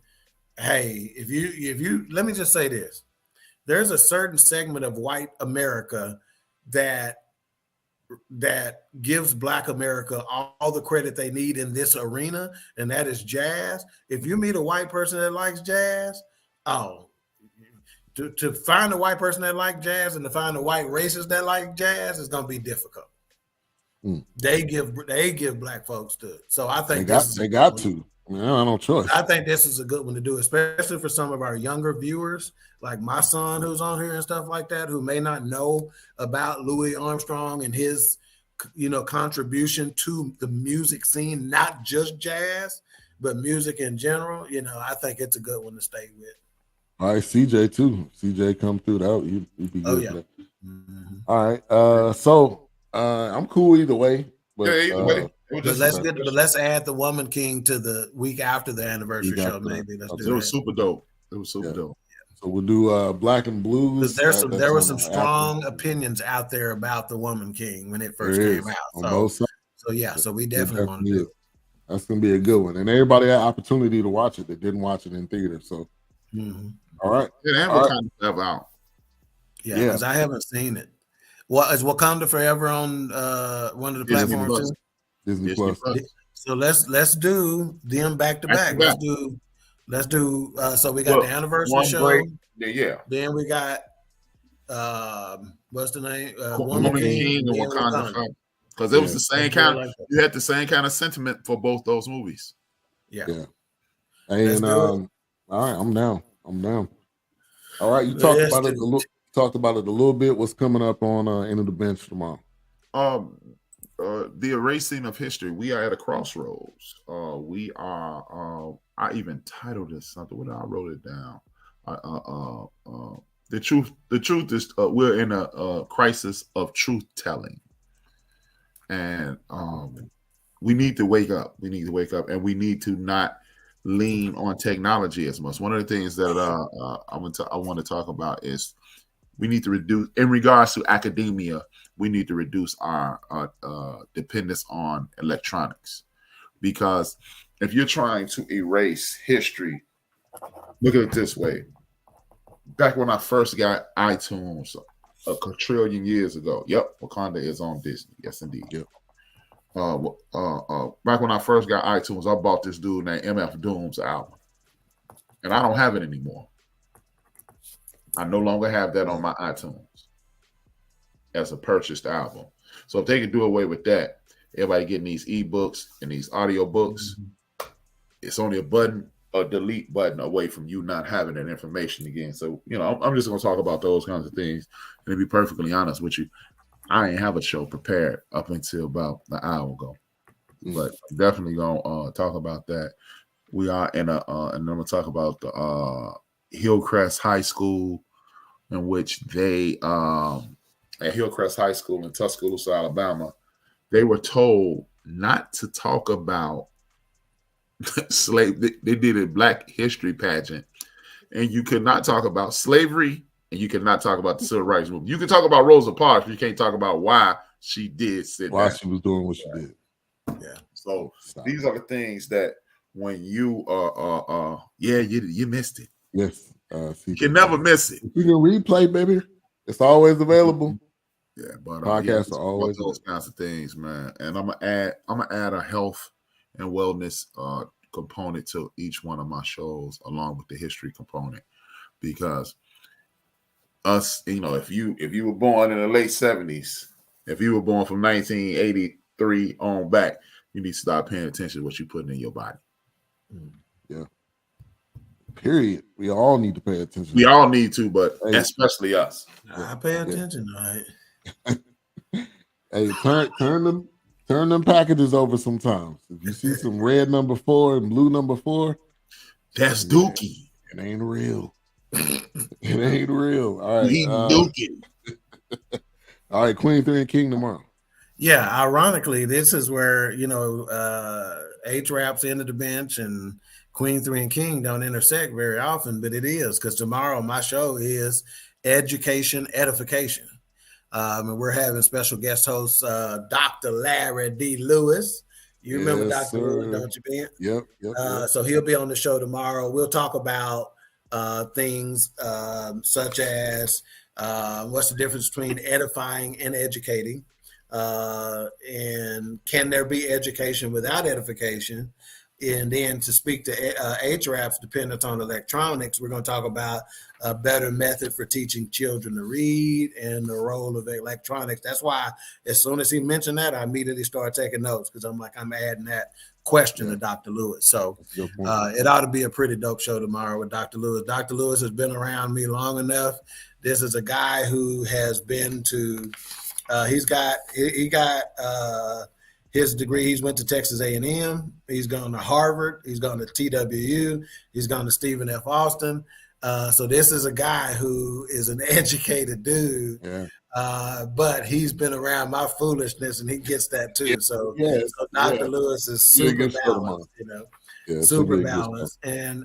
hey, if you let me just say this. There's a certain segment of white America that gives Black America all the credit they need in this arena, and that is jazz. If you meet a white person that likes jazz, to find a white person that likes jazz and to find a white racist that like jazz is going to be difficult. They give Black folks to it. So I think they got to. I mean, I don't choice. I think this is a good one to do, especially for some of our younger viewers, like my son who's on here and stuff like that, who may not know about Louis Armstrong and his, contribution to the music scene, not just jazz, but music in general. I think it's a good one to stay with. All right, CJ too. CJ come through that. You'd be good. Oh yeah. For that. Mm-hmm. All right. So I'm cool either way. But, either way. But let's add the Woman King to the week after the anniversary show. Maybe let's do it. Was super dope. It was super dope. So we'll do Black and Blues. There were some strong opinions out there about the Woman King when it first came out. So yeah, so we It definitely want to definitely do is. That's gonna be a good one, and everybody had opportunity to watch it that didn't watch it in theater. So, it. Mhm. all right, Yeah, and all right. Wakanda Forever out. Yeah, Yeah. because I haven't seen it. What is Wakanda Forever on one of the Disney platforms Plus. too? Disney Plus. So let's do them back to back. Let's do so we got Well, the anniversary one show. break. Yeah. Then we got what's the name? Woman King and then Wakanda Forever. Because it was the same Let's do it kind. like that. You had the same kind of sentiment for both those movies. Yeah. And do it. all right, I'm down. All right, you Let's talked about it a little bit. What's coming up on End of the Bench tomorrow? The erasing of history. We are at a crossroads. We are. I even titled this something when I wrote it down. The truth is we're in a crisis of truth telling, and we need to wake up. We need to wake up, and we need to not lean on technology as much. One of the things that I want to talk about is we need to reduce, in regards to academia, we need to reduce our dependence on electronics, because if you're trying to erase history, look at it this way. Back when I first got iTunes a quadrillion years ago, Wakanda is on Disney. Yes, indeed. Yep. Back when I first got iTunes, I bought this dude named MF Doom's album, and I don't have it anymore. I no longer have that on my iTunes as a purchased album. So if they could do away with that, everybody getting these ebooks and these audio books, it's only a delete button away from you not having that information again. So, I'm just going to talk about those kinds of things. And to be perfectly honest with you, I ain't have a show prepared up until about an hour ago. But definitely going to talk about that. We are in and I'm going to talk about the Hillcrest High School, in which they, at Hillcrest High School in Tuscaloosa, Alabama, they were told not to talk about They did a Black History pageant, and you could not talk about slavery, and you could not talk about the Civil Rights Movement. You can talk about Rosa Parks, but you can't talk about why she did sit why down. she was doing what she did. Yeah. So these are the things that when you you missed it. Yes. You can never miss it. You can replay, baby. It's always available. Yeah, but podcasts are always those kinds of things, man. And I'm gonna add a health and wellness component to each one of my shows, along with the history component, because us, if you were born in the late 70s, if you were born from 1983 on back, you need to start paying attention to what you're putting in your body. Yeah. Period. We all need to pay attention. We all need to, but especially us. I pay attention, all right. Hey, turn them packages over sometimes. If you see some red number 4 and blue number 4, that's Dookie. It ain't real. It ain't real. All right. Dookie. All right, Queen 3 and King tomorrow. Yeah, ironically, this is where H-Rap's End of the Bench and Queen 3 and King don't intersect very often, but it is, because tomorrow my show is Education Edification. And we're having special guest host Dr. Larry D. Lewis. You remember Dr. Lewis, don't you, Ben? Yep. So he'll be on the show tomorrow. We'll talk about things such as what's the difference between edifying and educating, and can there be education without edification? And then to speak to HRAP's dependence on electronics, we're going to talk about a better method for teaching children to read and the role of electronics. That's why as soon as he mentioned that, I immediately started taking notes, because I'm adding that question to Dr. Lewis. So it ought to be a pretty dope show tomorrow with Dr. Lewis. Dr. Lewis has been around me long enough. This is a guy who has been to, he got his degree. He's went to Texas A&M. He's gone to Harvard. He's gone to TWU. He's gone to Stephen F. Austin. So this is a guy who is an educated dude, but he's been around my foolishness, and he gets that too. So Dr. Lewis is super balanced, super balanced. And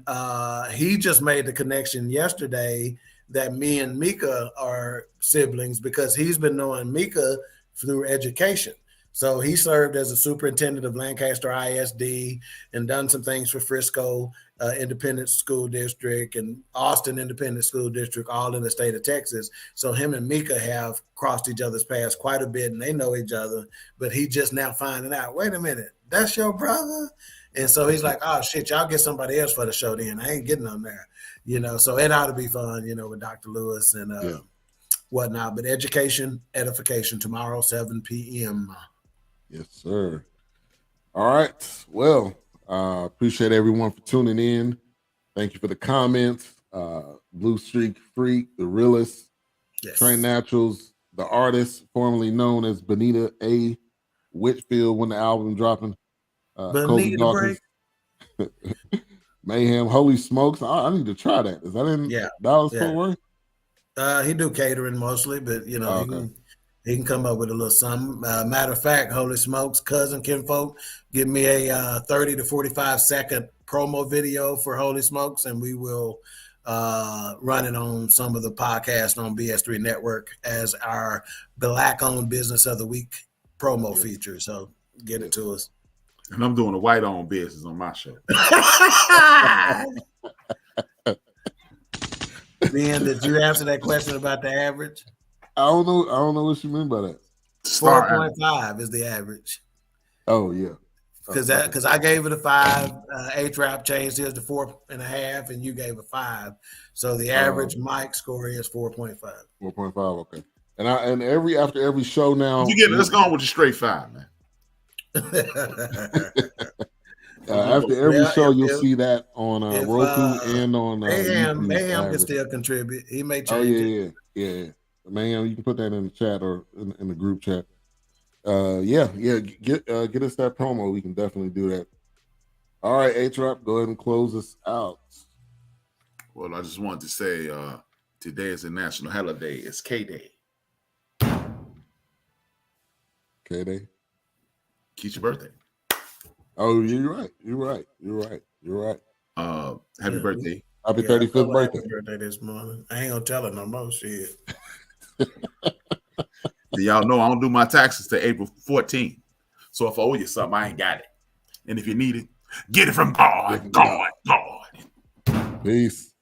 he just made the connection yesterday that me and Mika are siblings, because he's been knowing Mika through education. So he served as a superintendent of Lancaster ISD and done some things for Frisco Independent School District and Austin Independent School District, all in the state of Texas. So him and Mika have crossed each other's paths quite a bit, and they know each other. But he just now finding out, wait a minute, that's your brother? And so he's like, oh, shit, y'all get somebody else for the show then. I ain't getting on there. So it ought to be fun, with Dr. Lewis and whatnot. But education, edification, tomorrow, 7 p.m. Yes, sir. All right. Well, appreciate everyone for tuning in. Thank you for the comments. Blue Streak Freak, the realist, Yes. Train Naturals, the artist formerly known as Benita A. Whitfield when the album dropping. Kobe Dawkins. Mayhem, Holy Smokes. I need to try that. Is that in Dallas Fort Worth? He do catering mostly, but okay. he can come up with a little something. Matter of fact, Holy Smokes, cousin Kinfolk, give me a 30 to 45 second promo video for Holy Smokes, and we will run it on some of the podcasts on BS3 Network as our Black-owned Business of the Week promo feature. So get it to us. And I'm doing a white-owned business on my show. Ben, did you answer that question about the average? I don't know what you mean by that. 4.5 is the average. Oh yeah. Because I gave it a 5. A-Trap changed his to 4.5, and you gave a 5. So the average mic score is 4.5. 4.5. Okay. And after every show now, let's go on with the straight 5, man. After every show, you'll see that on Roku and on Mayhem can still contribute. He may change it. Yeah. Mayhem, you can put that in the chat or in the group chat. Get us that promo. We can definitely do that. All right, A-Trap, go ahead and close us out. Well, I just wanted to say today is a national holiday. It's K-Day. K-Day? Keith, your birthday. Oh, you're right. Happy birthday. Happy 35th birthday. Happy birthday this morning. I ain't gonna tell her no more shit. Y'all know I don't do my taxes till April 14th. So if I owe you something, I ain't got it. And if you need it, get it from God. Peace.